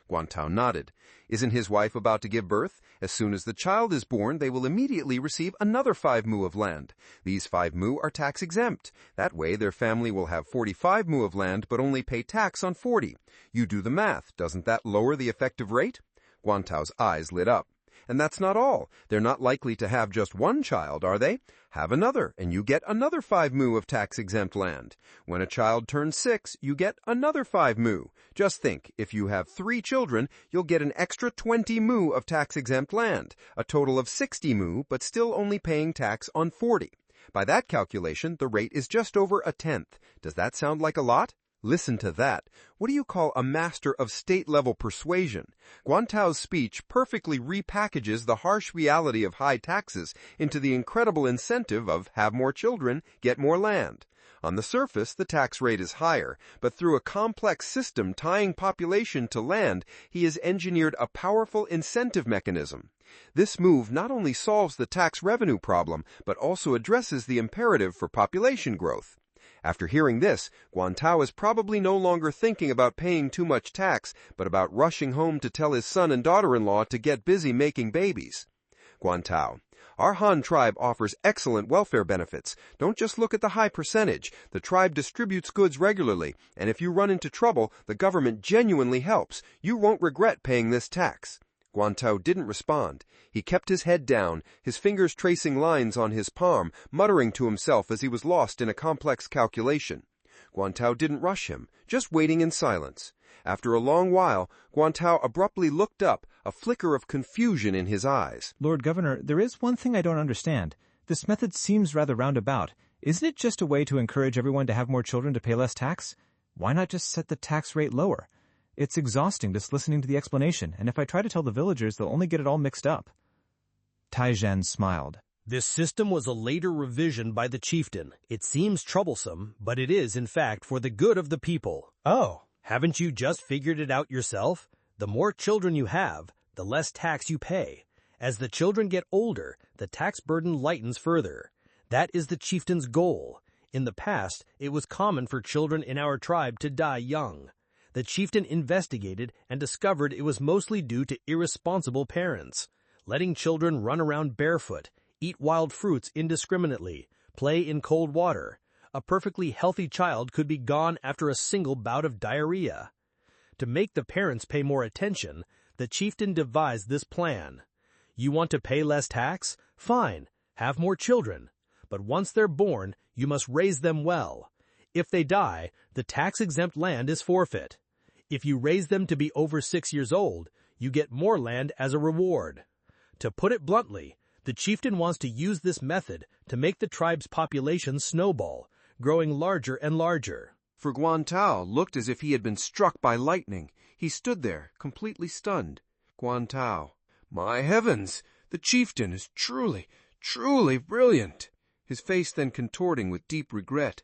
Guan Tao nodded. Isn't his wife about to give birth? As soon as the child is born, they will immediately receive another 5 mu of land. These 5 mu are tax-exempt. That way, their family will have 45 mu of land, but only pay tax on 40. You do the math. Doesn't that lower the effective rate? Guan Tao's eyes lit up. And that's not all. They're not likely to have just one child, are they? Have another, and you get another 5 mu of tax-exempt land. When a child turns 6, you get another 5 mu. Just think, if you have 3 children, you'll get an extra 20 mu of tax-exempt land, a total of 60 mu, but still only paying tax on 40. By that calculation, the rate is just over 1/10. Does that sound like a lot? Listen to that. What do you call a master of state-level persuasion? Guan Tao's speech perfectly repackages the harsh reality of high taxes into the incredible incentive of have more children, get more land. On the surface, the tax rate is higher, but through a complex system tying population to land, he has engineered a powerful incentive mechanism. This move not only solves the tax revenue problem, but also addresses the imperative for population growth. After hearing this, Guan Tao is probably no longer thinking about paying too much tax, but about rushing home to tell his son and daughter-in-law to get busy making babies. Guan Tao, our Han tribe offers excellent welfare benefits. Don't just look at the high percentage. The tribe distributes goods regularly, and if you run into trouble, the government genuinely helps. You won't regret paying this tax. Guan Tao didn't respond. He kept his head down, his fingers tracing lines on his palm, muttering to himself as he was lost in a complex calculation. Guan Tao didn't rush him, just waiting in silence. After a long while, Guan Tao abruptly looked up, a flicker of confusion in his eyes. Lord Governor, there is one thing I don't understand. This method seems rather roundabout. Isn't it just a way to encourage everyone to have more children to pay less tax? Why not just set the tax rate lower? It's exhausting just listening to the explanation, and if I try to tell the villagers, they'll only get it all mixed up. Taizhen smiled. This system was a later revision by the chieftain. It seems troublesome, but it is, in fact, for the good of the people. Oh, haven't you just figured it out yourself? The more children you have, the less tax you pay. As the children get older, the tax burden lightens further. That is the chieftain's goal. In the past, it was common for children in our tribe to die young. The chieftain investigated and discovered it was mostly due to irresponsible parents, letting children run around barefoot, eat wild fruits indiscriminately, play in cold water. A perfectly healthy child could be gone after a single bout of diarrhea. To make the parents pay more attention, the chieftain devised this plan. You want to pay less tax? Fine, have more children. But once they're born, you must raise them well. If they die, the tax-exempt land is forfeit. If you raise them to be over 6 years old, you get more land as a reward. To put it bluntly, the chieftain wants to use this method to make the tribe's population snowball, growing larger and larger. For Guantao looked as if he had been struck by lightning. He stood there, completely stunned. Guantao. My heavens! The chieftain is truly brilliant. His face then contorting with deep regret.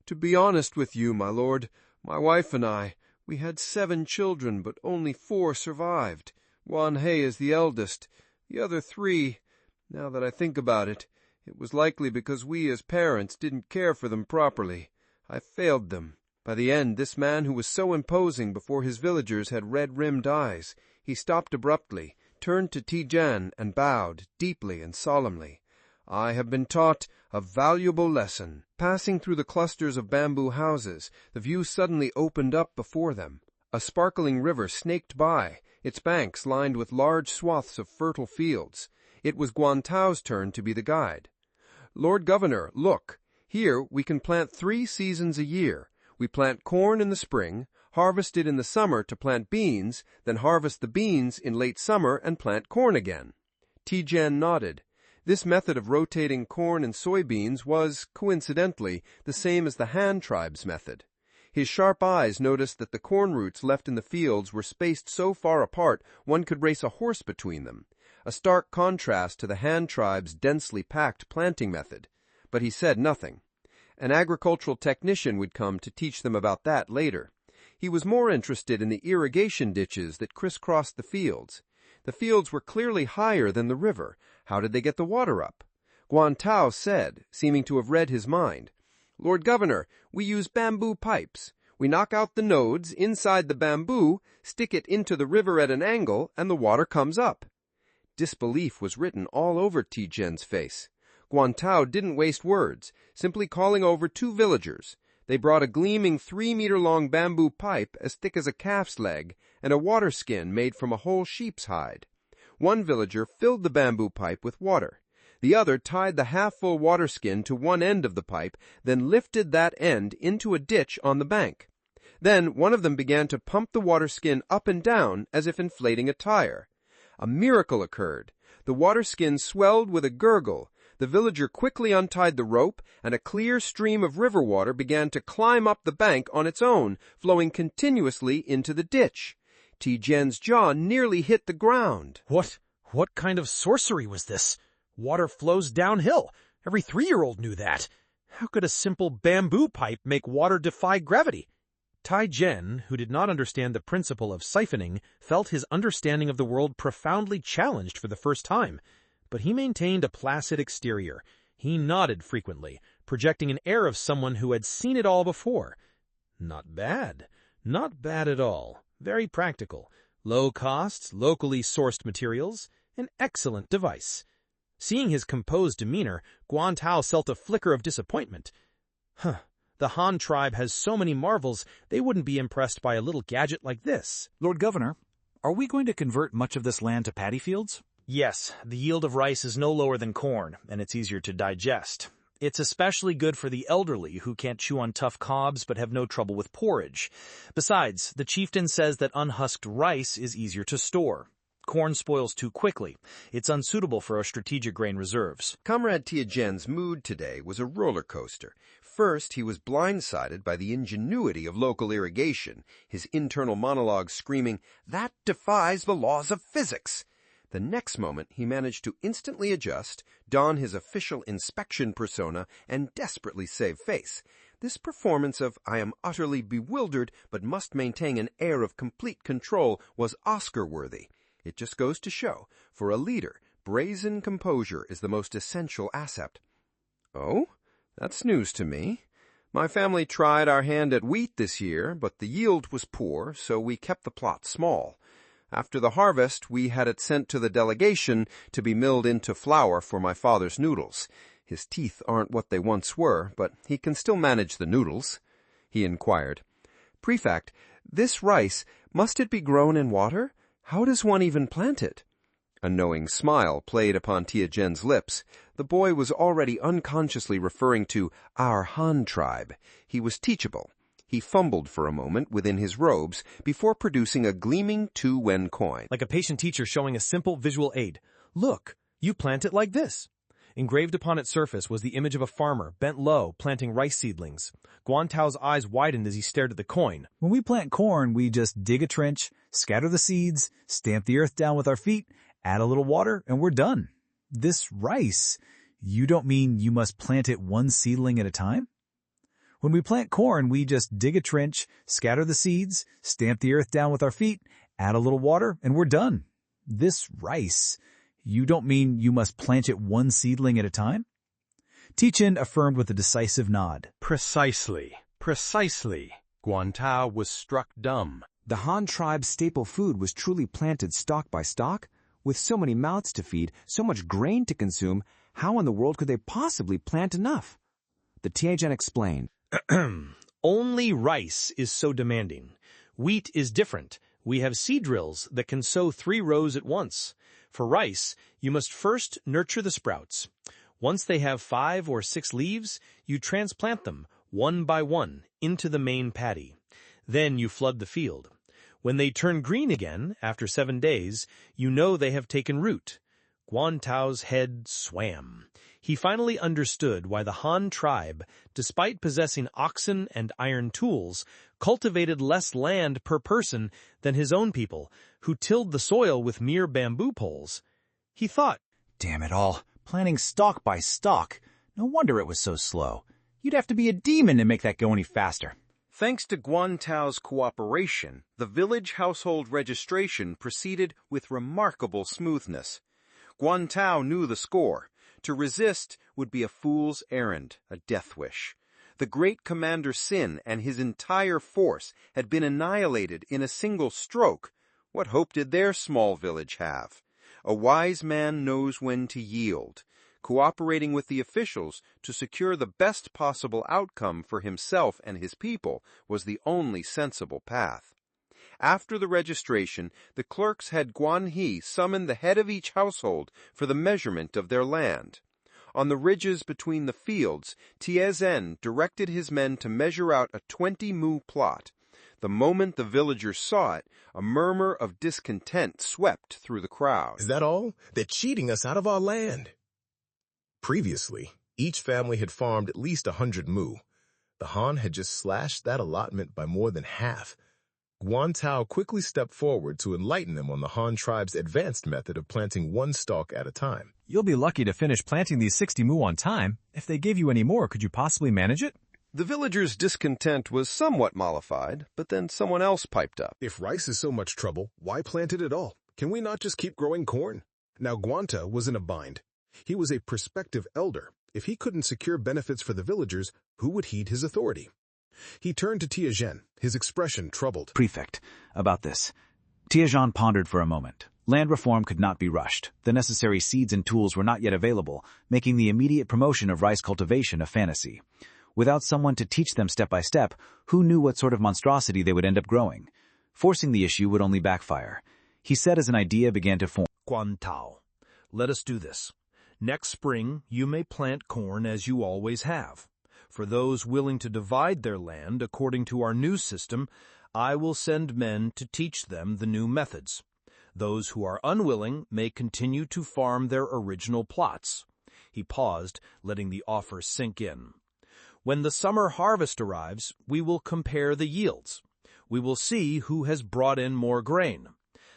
To be honest with you, my lord, my wife and I, we had 7 children, but only 4 survived. Guanhe is the eldest. The other 3, now that I think about it, it was likely because we as parents didn't care for them properly. I failed them. By the end, this man who was so imposing before his villagers had red-rimmed eyes. He stopped abruptly, turned to Taizhen and bowed deeply and solemnly. I have been taught a valuable lesson. Passing through the clusters of bamboo houses, the view suddenly opened up before them. A sparkling river snaked by, its banks lined with large swaths of fertile fields. It was Guantao's turn to be the guide. Lord Governor, look, here we can plant 3 seasons a year. We plant corn in the spring, harvest it in the summer to plant beans, then harvest the beans in late summer and plant corn again. Taizhen nodded. This method of rotating corn and soybeans was, coincidentally, the same as the Han tribe's method. His sharp eyes noticed that the corn roots left in the fields were spaced so far apart one could race a horse between them, a stark contrast to the Han tribe's densely packed planting method. But he said nothing. An agricultural technician would come to teach them about that later. He was more interested in the irrigation ditches that crisscrossed the fields. The fields were clearly higher than the river. How did they get the water up? Guantao said, seeming to have read his mind, Lord Governor, we use bamboo pipes. We knock out the nodes inside the bamboo, stick it into the river at an angle, and the water comes up. Disbelief was written all over Taizhen's face. Guantao didn't waste words, simply calling over 2 villagers. They brought a gleaming 3-meter-long bamboo pipe as thick as a calf's leg and a water skin made from a whole sheep's hide. One villager filled the bamboo pipe with water. The other tied the half-full water skin to one end of the pipe, then lifted that end into a ditch on the bank. Then one of them began to pump the water skin up and down as if inflating a tire. A miracle occurred. The water skin swelled with a gurgle. The villager quickly untied the rope, and a clear stream of river water began to climb up the bank on its own, flowing continuously into the ditch. Taizhen's jaw nearly hit the ground. What kind of sorcery was this? Water flows downhill. Every 3-year-old knew that. How could a simple bamboo pipe make water defy gravity? Taizhen, who did not understand the principle of siphoning, felt his understanding of the world profoundly challenged for the first time. But he maintained a placid exterior. He nodded frequently, projecting an air of someone who had seen it all before. Not bad. Not bad at all. Very practical. Low costs, locally sourced materials. An excellent device. Seeing his composed demeanor, Guantao felt a flicker of disappointment. The Han tribe has so many marvels, they wouldn't be impressed by a little gadget like this. Lord Governor, are we going to convert much of this land to paddy fields? Yes, the yield of rice is no lower than corn, and it's easier to digest. It's especially good for the elderly who can't chew on tough cobs but have no trouble with porridge. Besides, the chieftain says that unhusked rice is easier to store. Corn spoils too quickly. It's unsuitable for our strategic grain reserves. Comrade Taizhen's mood today was a roller coaster. first, he was blindsided by the ingenuity of local irrigation, his internal monologue screaming, "That defies the laws of physics!" The next moment, he managed to instantly adjust, don his official inspection persona, and desperately save face. This performance of "I am utterly bewildered but must maintain an air of complete control" was Oscar-worthy. It just goes to show, for a leader, brazen composure is the most essential asset. "Oh? That's news to me. My family tried our hand at wheat this year, but the yield was poor, so we kept the plot small. After the harvest, we had it sent to the delegation to be milled into flour for my father's noodles. His teeth aren't what they once were, but he can still manage the noodles." He inquired, "Prefect, this rice, must it be grown in water? How does one even plant it?" A knowing smile played upon Tiajen's lips. The boy was already unconsciously referring to our Han tribe. He was teachable. He fumbled for a moment within his robes before producing a gleaming 2-wen coin. Like a patient teacher showing a simple visual aid. "Look, you plant it like this." Engraved upon its surface was the image of a farmer, bent low, planting rice seedlings. Guan Tao's eyes widened as he stared at the coin. When we plant corn, we just dig a trench, scatter the seeds, stamp the earth down with our feet, add a little water, and we're done. This rice, you don't mean you must plant it one seedling at a time? When we plant corn, we just dig a trench, scatter the seeds, stamp the earth down with our feet, add a little water, and we're done. This rice, you don't mean you must plant it one seedling at a time? Tichen affirmed with a decisive nod. Precisely. Guan Tao was struck dumb. The Han tribe's staple food was truly planted stalk by stalk? With so many mouths to feed, so much grain to consume, how in the world could they possibly plant enough? The Tianjin explained. Only rice is so demanding. Wheat is different. We have seed drills that can sow 3 rows at once. For rice, you must first nurture the sprouts. Once they have 5 or 6 leaves, you transplant them, one by one, into the main paddy. Then you flood the field. When they turn green again, after 7 days, you know they have taken root. Guan Tao's head swam. He finally understood why the Han tribe, despite possessing oxen and iron tools, cultivated less land per person than his own people, who tilled the soil with mere bamboo poles. He thought, "Damn it all, planting stalk by stalk. No wonder it was so slow. You'd have to be a demon to make that go any faster." Thanks to Guan Tao's cooperation, the village household registration proceeded with remarkable smoothness. Guan Tao knew the score. To resist would be a fool's errand, a death wish. The great Commander Sin and his entire force had been annihilated in a single stroke. What hope did their small village have? A wise man knows when to yield. Cooperating with the officials to secure the best possible outcome for himself and his people was the only sensible path. After the registration, the clerks had Guan He summon the head of each household for the measurement of their land. On the ridges between the fields, Tiezhen directed his men to measure out a 20-mu plot. The moment the villagers saw it, a murmur of discontent swept through the crowd. "Is that all? They're cheating us out of our land." Previously, each family had farmed at least 100 mu. The Han had just slashed that allotment by more than half. Guan Tao quickly stepped forward to enlighten them on the Han tribe's advanced method of planting one stalk at a time. "You'll be lucky to finish planting these 60 mu on time. If they gave you any more, could you possibly manage it?" The villagers' discontent was somewhat mollified, but then someone else piped up. "If rice is so much trouble, why plant it at all? Can we not just keep growing corn?" Now Guanta was in a bind. He was a prospective elder. If he couldn't secure benefits for the villagers, who would heed his authority? He turned to Tiajen, his expression troubled. "Prefect, about this." Tiajen pondered for a moment. Land reform could not be rushed. The necessary seeds and tools were not yet available, making the immediate promotion of rice cultivation a fantasy. Without someone to teach them step by step, who knew what sort of monstrosity they would end up growing? Forcing the issue would only backfire. He said as an idea began to form. "Guan Tao, let us do this. Next spring, you may plant corn as you always have. For those willing to divide their land according to our new system, I will send men to teach them the new methods. Those who are unwilling may continue to farm their original plots." He paused, letting the offer sink in. When the summer harvest arrives, we will compare the yields. We will see who has brought in more grain.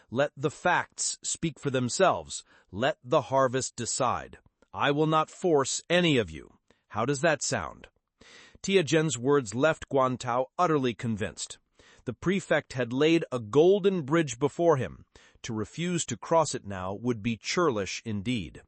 Let the facts speak for themselves. Let the harvest decide. I will not force any of you. How does that sound? Tiajen's words left Guantao utterly convinced. The prefect had laid a golden bridge before him. To refuse to cross it now would be churlish indeed.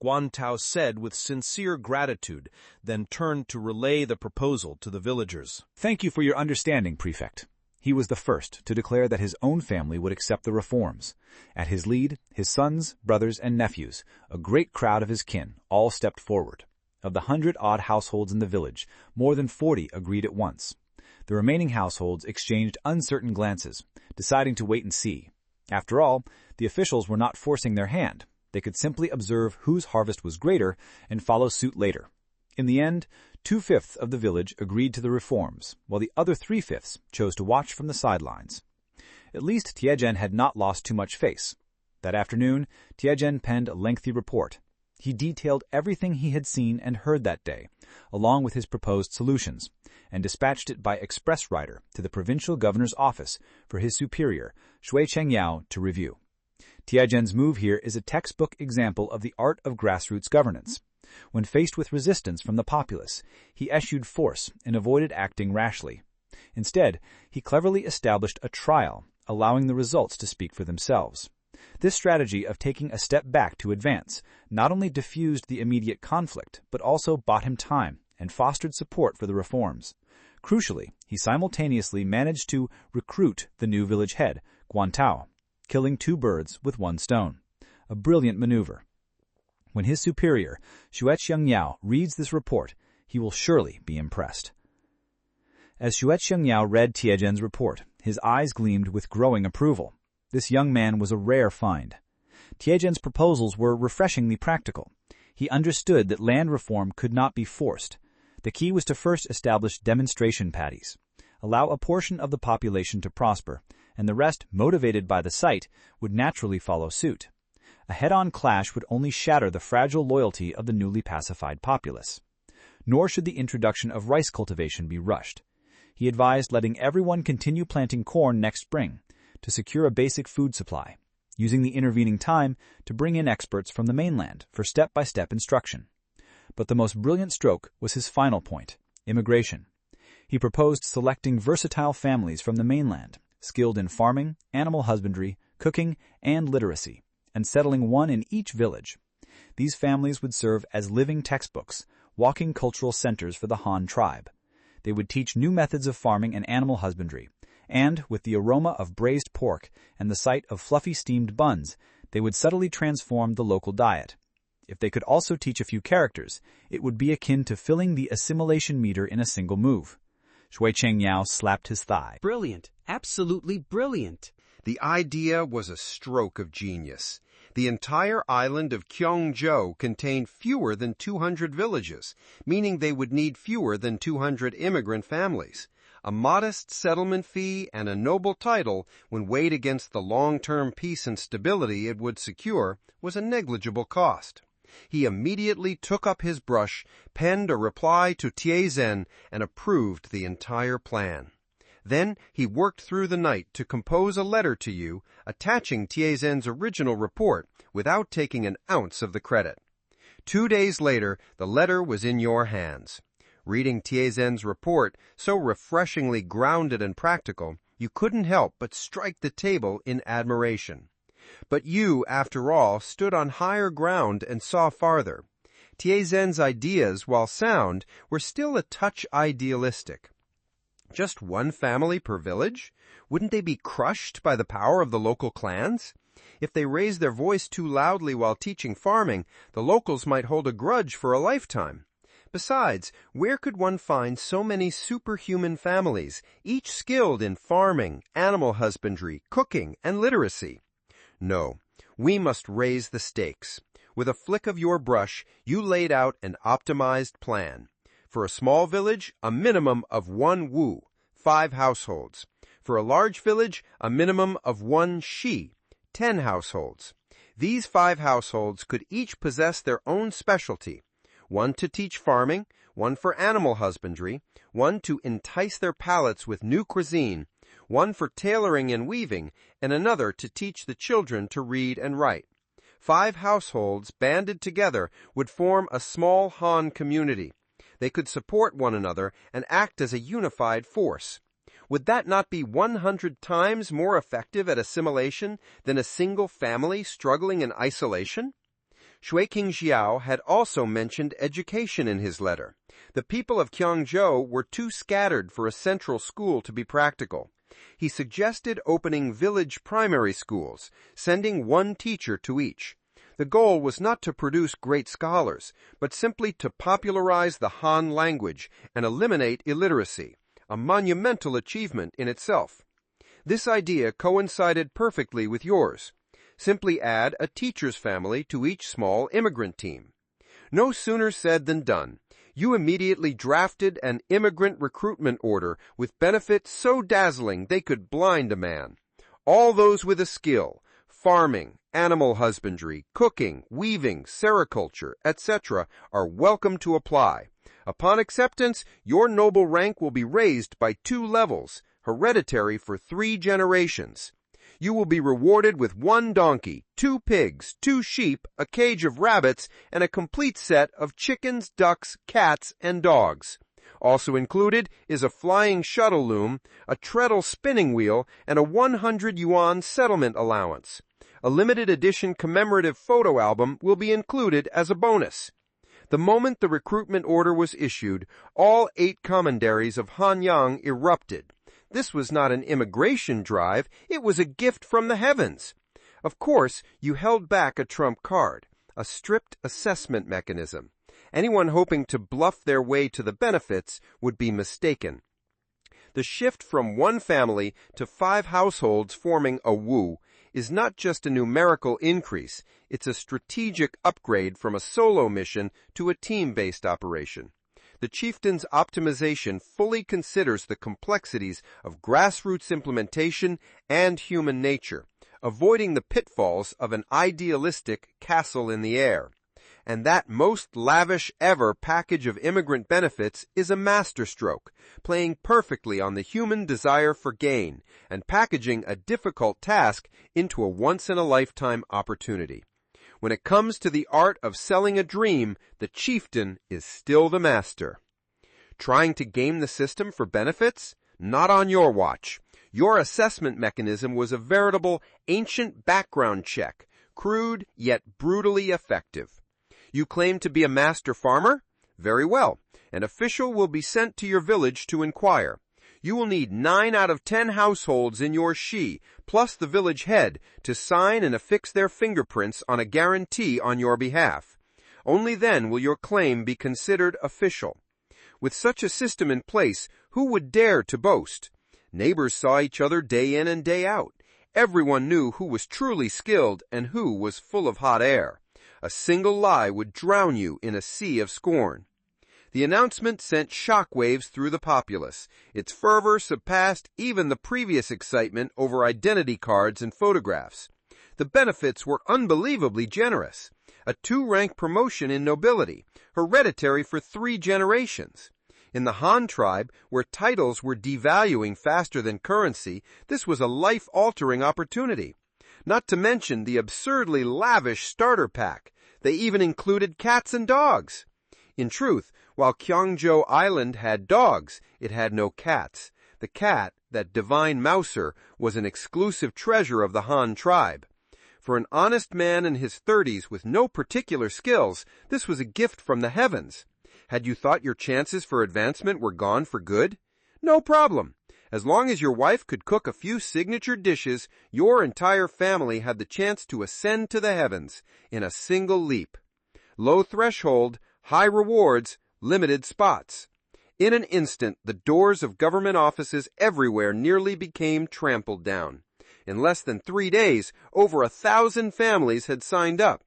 Guantao said with sincere gratitude, then turned to relay the proposal to the villagers. Thank you for your understanding, Prefect. He was the first to declare that his own family would accept the reforms. At his lead, his sons, brothers, and nephews, a great crowd of his kin, all stepped forward. Of the 100-odd households in the village, more than 40 agreed at once. The remaining households exchanged uncertain glances, deciding to wait and see. After all, the officials were not forcing their hand. They could simply observe whose harvest was greater and follow suit later. In the end, 2/5 of the village agreed to the reforms, while the other 3/5 chose to watch from the sidelines. At least Tiajen had not lost too much face. That afternoon, Tiajen penned a lengthy report. He detailed everything he had seen and heard that day, along with his proposed solutions, and dispatched it by express rider to the provincial governor's office for his superior, Shui Chengyao, to review. Tiajen's move here is a textbook example of the art of grassroots governance. When faced with resistance from the populace, he eschewed force and avoided acting rashly. Instead, he cleverly established a trial, allowing the results to speak for themselves. This strategy of taking a step back to advance not only diffused the immediate conflict, but also bought him time and fostered support for the reforms. Crucially, he simultaneously managed to recruit the new village head, Guantao, killing 2 birds with 1 stone. A brilliant maneuver. When his superior, Shui Chengyao, reads this report, he will surely be impressed. As Shui Chengyao read Tiajen's report, his eyes gleamed with growing approval. This young man was a rare find. Tiajen's proposals were refreshingly practical. He understood that land reform could not be forced. The key was to first establish demonstration paddies, allow a portion of the population to prosper, and the rest, motivated by the sight, would naturally follow suit. A head-on clash would only shatter the fragile loyalty of the newly pacified populace. Nor should the introduction of rice cultivation be rushed. He advised letting everyone continue planting corn next spring to secure a basic food supply, using the intervening time to bring in experts from the mainland for step-by-step instruction. But the most brilliant stroke was his final point, immigration. He proposed selecting versatile families from the mainland, skilled in farming, animal husbandry, cooking, and literacy, and settling one in each village. These families would serve as living textbooks, walking cultural centers for the Han tribe. They would teach new methods of farming and animal husbandry, and, with the aroma of braised pork and the sight of fluffy steamed buns, they would subtly transform the local diet. If they could also teach a few characters, it would be akin to filling the assimilation meter in a single move. Shui Chengyao slapped his thigh. Brilliant. Absolutely brilliant. The idea was a stroke of genius. The entire island of Kyongjo contained fewer than 200 villages, meaning they would need fewer than 200 immigrant families. A modest settlement fee and a noble title, when weighed against the long-term peace and stability it would secure, was a negligible cost. He immediately took up his brush, penned a reply to Tiajen, and approved the entire plan. Then he worked through the night to compose a letter to you, attaching Tiajen's original report without taking an ounce of the credit. 2 days later, the letter was in your hands. Reading Tiajen's report, so refreshingly grounded and practical, you couldn't help but strike the table in admiration. But you, after all, stood on higher ground and saw farther. Tiajen's ideas, while sound, were still a touch idealistic. Just 1 family per village? Wouldn't they be crushed by the power of the local clans? If they raised their voice too loudly while teaching farming, the locals might hold a grudge for a lifetime. Besides, where could one find so many superhuman families, each skilled in farming, animal husbandry, cooking, and literacy? No, we must raise the stakes. With a flick of your brush, you laid out an optimized plan. For a small village, a minimum of 1 wu, 5 households. For a large village, a minimum of 1 shi, 10 households. These 5 households could each possess their own specialty. one to teach farming, one for animal husbandry, one to entice their palates with new cuisine, one for tailoring and weaving, and another to teach the children to read and write. 5 households banded together would form a small Han community. They could support one another and act as a unified force. Would that not be 100 times more effective at assimilation than a single family struggling in isolation? Shui King Xiao had also mentioned education in his letter. The people of Qiangzhou were too scattered for a central school to be practical. He suggested opening village primary schools, sending one teacher to each. The goal was not to produce great scholars, but simply to popularize the Han language and eliminate illiteracy, a monumental achievement in itself. This idea coincided perfectly with yours. Simply add a teacher's family to each small immigrant team. No sooner said than done. You immediately drafted an immigrant recruitment order with benefits so dazzling they could blind a man. All those with a skill, farming, animal husbandry, cooking, weaving, sericulture, etc., are welcome to apply. Upon acceptance, your noble rank will be raised by 2 levels, hereditary for 3 generations. You will be rewarded with 1 donkey, 2 pigs, 2 sheep, a cage of rabbits, and a complete set of chickens, ducks, cats, and dogs. Also included is a flying shuttle loom, a treadle spinning wheel, and a 100 yuan settlement allowance. A limited edition commemorative photo album will be included as a bonus. The moment the recruitment order was issued, all 8 commanderies of Hanyang erupted. This was not an immigration drive, it was a gift from the heavens. Of course, you held back a trump card, a strict assessment mechanism. Anyone hoping to bluff their way to the benefits would be mistaken. The shift from 1 family to 5 households forming a wu is not just a numerical increase, it's a strategic upgrade from a solo mission to a team-based operation. The chieftain's optimization fully considers the complexities of grassroots implementation and human nature, avoiding the pitfalls of an idealistic castle in the air. And that most lavish ever package of immigrant benefits is a masterstroke, playing perfectly on the human desire for gain and packaging a difficult task into a once-in-a-lifetime opportunity. When it comes to the art of selling a dream, the chieftain is still the master. Trying to game the system for benefits? Not on your watch. Your assessment mechanism was a veritable ancient background check, crude yet brutally effective. You claim to be a master farmer? Very well. An official will be sent to your village to inquire. You will need 9 out of 10 households in your shi, plus the village head, to sign and affix their fingerprints on a guarantee on your behalf. Only then will your claim be considered official. With such a system in place, who would dare to boast? Neighbors saw each other day in and day out. Everyone knew who was truly skilled and who was full of hot air. A single lie would drown you in a sea of scorn. The announcement sent shockwaves through the populace. Its fervor surpassed even the previous excitement over identity cards and photographs. The benefits were unbelievably generous. A 2-rank promotion in nobility, hereditary for 3 generations. In the Han tribe, where titles were devaluing faster than currency, this was a life-altering opportunity. Not to mention the absurdly lavish starter pack. They even included cats and dogs. In truth, while Qiangzhou Island had dogs, it had no cats. The cat, that divine mouser, was an exclusive treasure of the Han tribe. For an honest man in his 30s with no particular skills, this was a gift from the heavens. Had you thought your chances for advancement were gone for good? No problem. As long as your wife could cook a few signature dishes, your entire family had the chance to ascend to the heavens in a single leap. Low threshold, high rewards, limited spots. In an instant, the doors of government offices everywhere nearly became trampled down. In less than 3 days, over 1,000 families had signed up.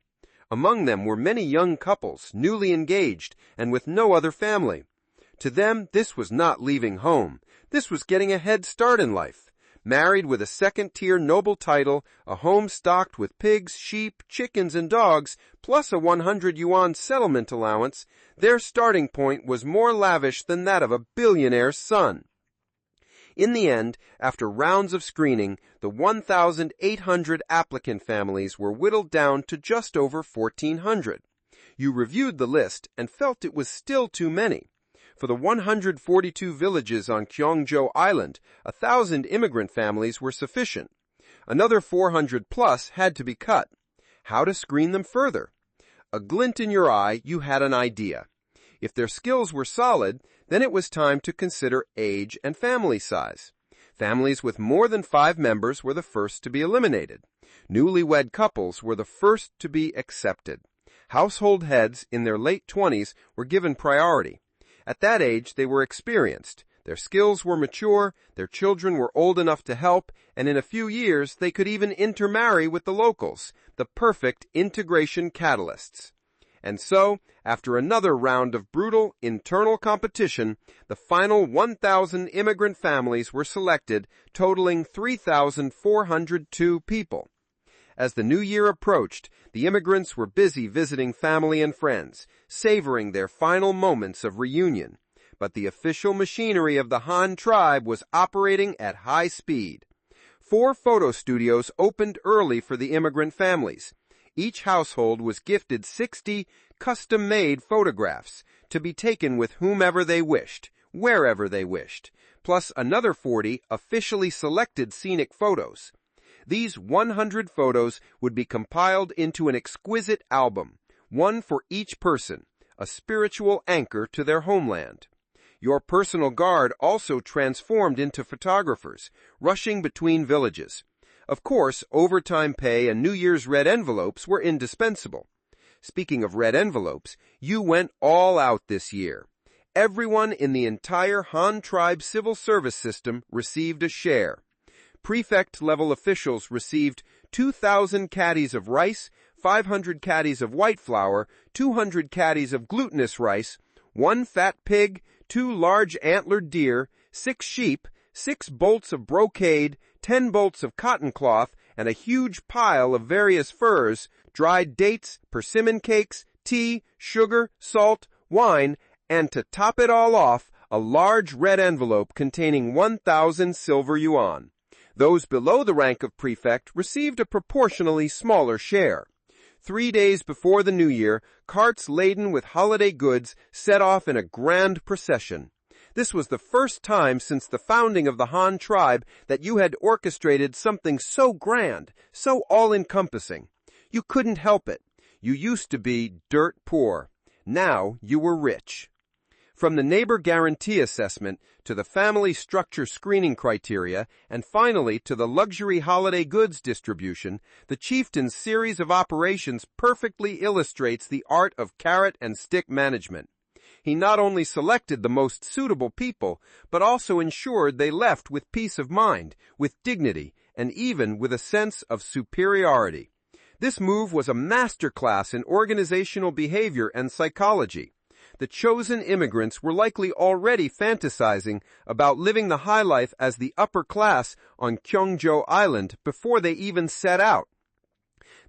Among them were many young couples, newly engaged, and with no other family. To them, this was not leaving home. This was getting a head start in life. married with a second-tier noble title, a home stocked with pigs, sheep, chickens, and dogs, plus a 100 yuan settlement allowance, their starting point was more lavish than that of a billionaire's son. In the end, after rounds of screening, the 1,800 applicant families were whittled down to just over 1,400. You reviewed the list and felt it was still too many. For the 142 villages on Kyongjo Island, 1,000 immigrant families were sufficient. Another 400 plus had to be cut. How to screen them further? A glint in your eye, you had an idea. If their skills were solid, then it was time to consider age and family size. Families with more than 5 members were the first to be eliminated. Newlywed couples were the first to be accepted. Household heads in their late 20s were given priority. At that age, they were experienced. Their skills were mature, their children were old enough to help, and in a few years they could even intermarry with the locals, the perfect integration catalysts. And so, after another round of brutal internal competition, the final 1,000 immigrant families were selected, totaling 3,402 people. As the new year approached, the immigrants were busy visiting family and friends, savoring their final moments of reunion. But the official machinery of the Han tribe was operating at high speed. 4 photo studios opened early for the immigrant families. Each household was gifted 60 custom-made photographs to be taken with whomever they wished, wherever they wished, plus another 40 officially selected scenic photos. These 100 photos would be compiled into an exquisite album, one for each person, a spiritual anchor to their homeland. Your personal guard also transformed into photographers, rushing between villages. Of course, overtime pay and New Year's red envelopes were indispensable. Speaking of red envelopes, you went all out this year. Everyone in the entire Han tribe civil service system received a share. Prefect-level officials received 2,000 caddies of rice, 500 caddies of white flour, 200 caddies of glutinous rice, 1 fat pig, 2 large antlered deer, 6 sheep, 6 bolts of brocade, 10 bolts of cotton cloth, and a huge pile of various furs, dried dates, persimmon cakes, tea, sugar, salt, wine, and to top it all off, a large red envelope containing 1,000 silver yuan. Those below the rank of prefect received a proportionally smaller share. 3 days before the New Year, carts laden with holiday goods set off in a grand procession. This was the first time since the founding of the Han tribe that you had orchestrated something so grand, so all-encompassing. You couldn't help it. You used to be dirt poor. Now you were rich. From the neighbor guarantee assessment to the family structure screening criteria, and finally to the luxury holiday goods distribution, the chieftain's series of operations perfectly illustrates the art of carrot and stick management. He not only selected the most suitable people, but also ensured they left with peace of mind, with dignity, and even with a sense of superiority. This move was a masterclass in organizational behavior and psychology. The chosen immigrants were likely already fantasizing about living the high life as the upper class on Kyongjo Island before they even set out.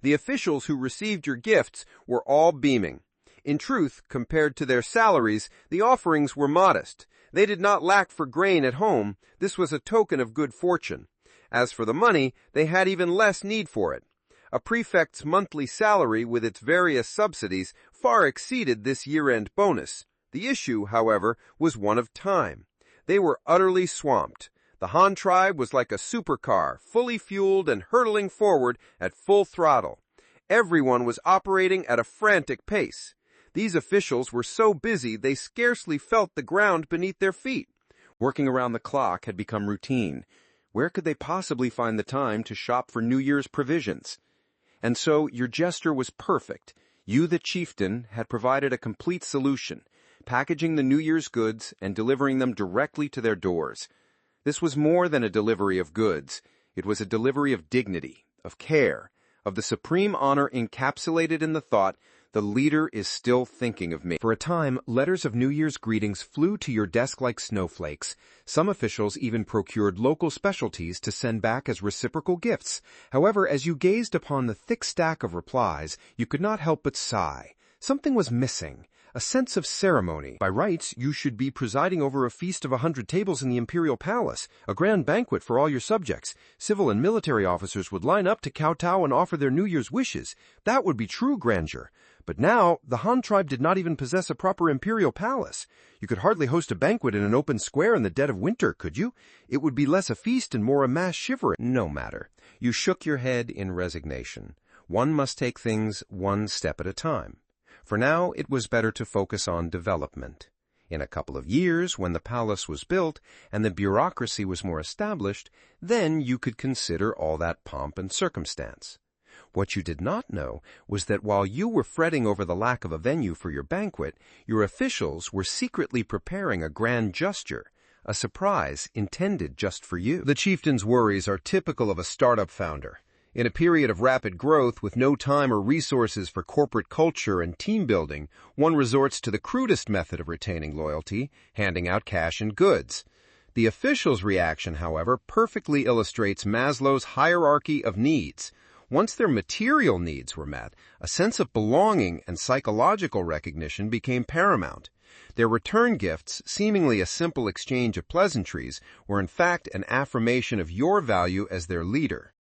The officials who received your gifts were all beaming. In truth, compared to their salaries, the offerings were modest. They did not lack for grain at home. This was a token of good fortune. As for the money, they had even less need for it. A prefect's monthly salary with its various subsidies far exceeded this year-end bonus. The issue, however, was one of time. They were utterly swamped. The Han tribe was like a supercar, fully fueled and hurtling forward at full throttle. Everyone was operating at a frantic pace. These officials were so busy they scarcely felt the ground beneath their feet. Working around the clock had become routine. Where could they possibly find the time to shop for New Year's provisions? And so your gesture was perfect. You, the chieftain, had provided a complete solution, packaging the New Year's goods and delivering them directly to their doors. This was more than a delivery of goods. It was a delivery of dignity, of care, of the supreme honor encapsulated in the thought The leader is still thinking of me. For a time, letters of New Year's greetings flew to your desk like snowflakes. Some officials even procured local specialties to send back as reciprocal gifts. However, as you gazed upon the thick stack of replies, you could not help but sigh. Something was missing. A sense of ceremony. By rights, you should be presiding over a feast of 100 tables in the imperial palace, a grand banquet for all your subjects. Civil and military officers would line up to kowtow and offer their New Year's wishes. That would be true grandeur. But now, the Han tribe did not even possess a proper imperial palace. You could hardly host a banquet in an open square in the dead of winter, could you? It would be less a feast and more a mass shivering. No matter. You shook your head in resignation. One must take things one step at a time. For now, it was better to focus on development. In a couple of years, when the palace was built and the bureaucracy was more established, then you could consider all that pomp and circumstance. What you did not know was that while you were fretting over the lack of a venue for your banquet, your officials were secretly preparing a grand gesture, a surprise intended just for you. The chieftain's worries are typical of a startup founder. In a period of rapid growth with no time or resources for corporate culture and team building, one resorts to the crudest method of retaining loyalty, handing out cash and goods. The official's reaction, however, perfectly illustrates Maslow's hierarchy of needs. Once their material needs were met, a sense of belonging and psychological recognition became paramount. Their return gifts, seemingly a simple exchange of pleasantries, were in fact an affirmation of your value as their leader.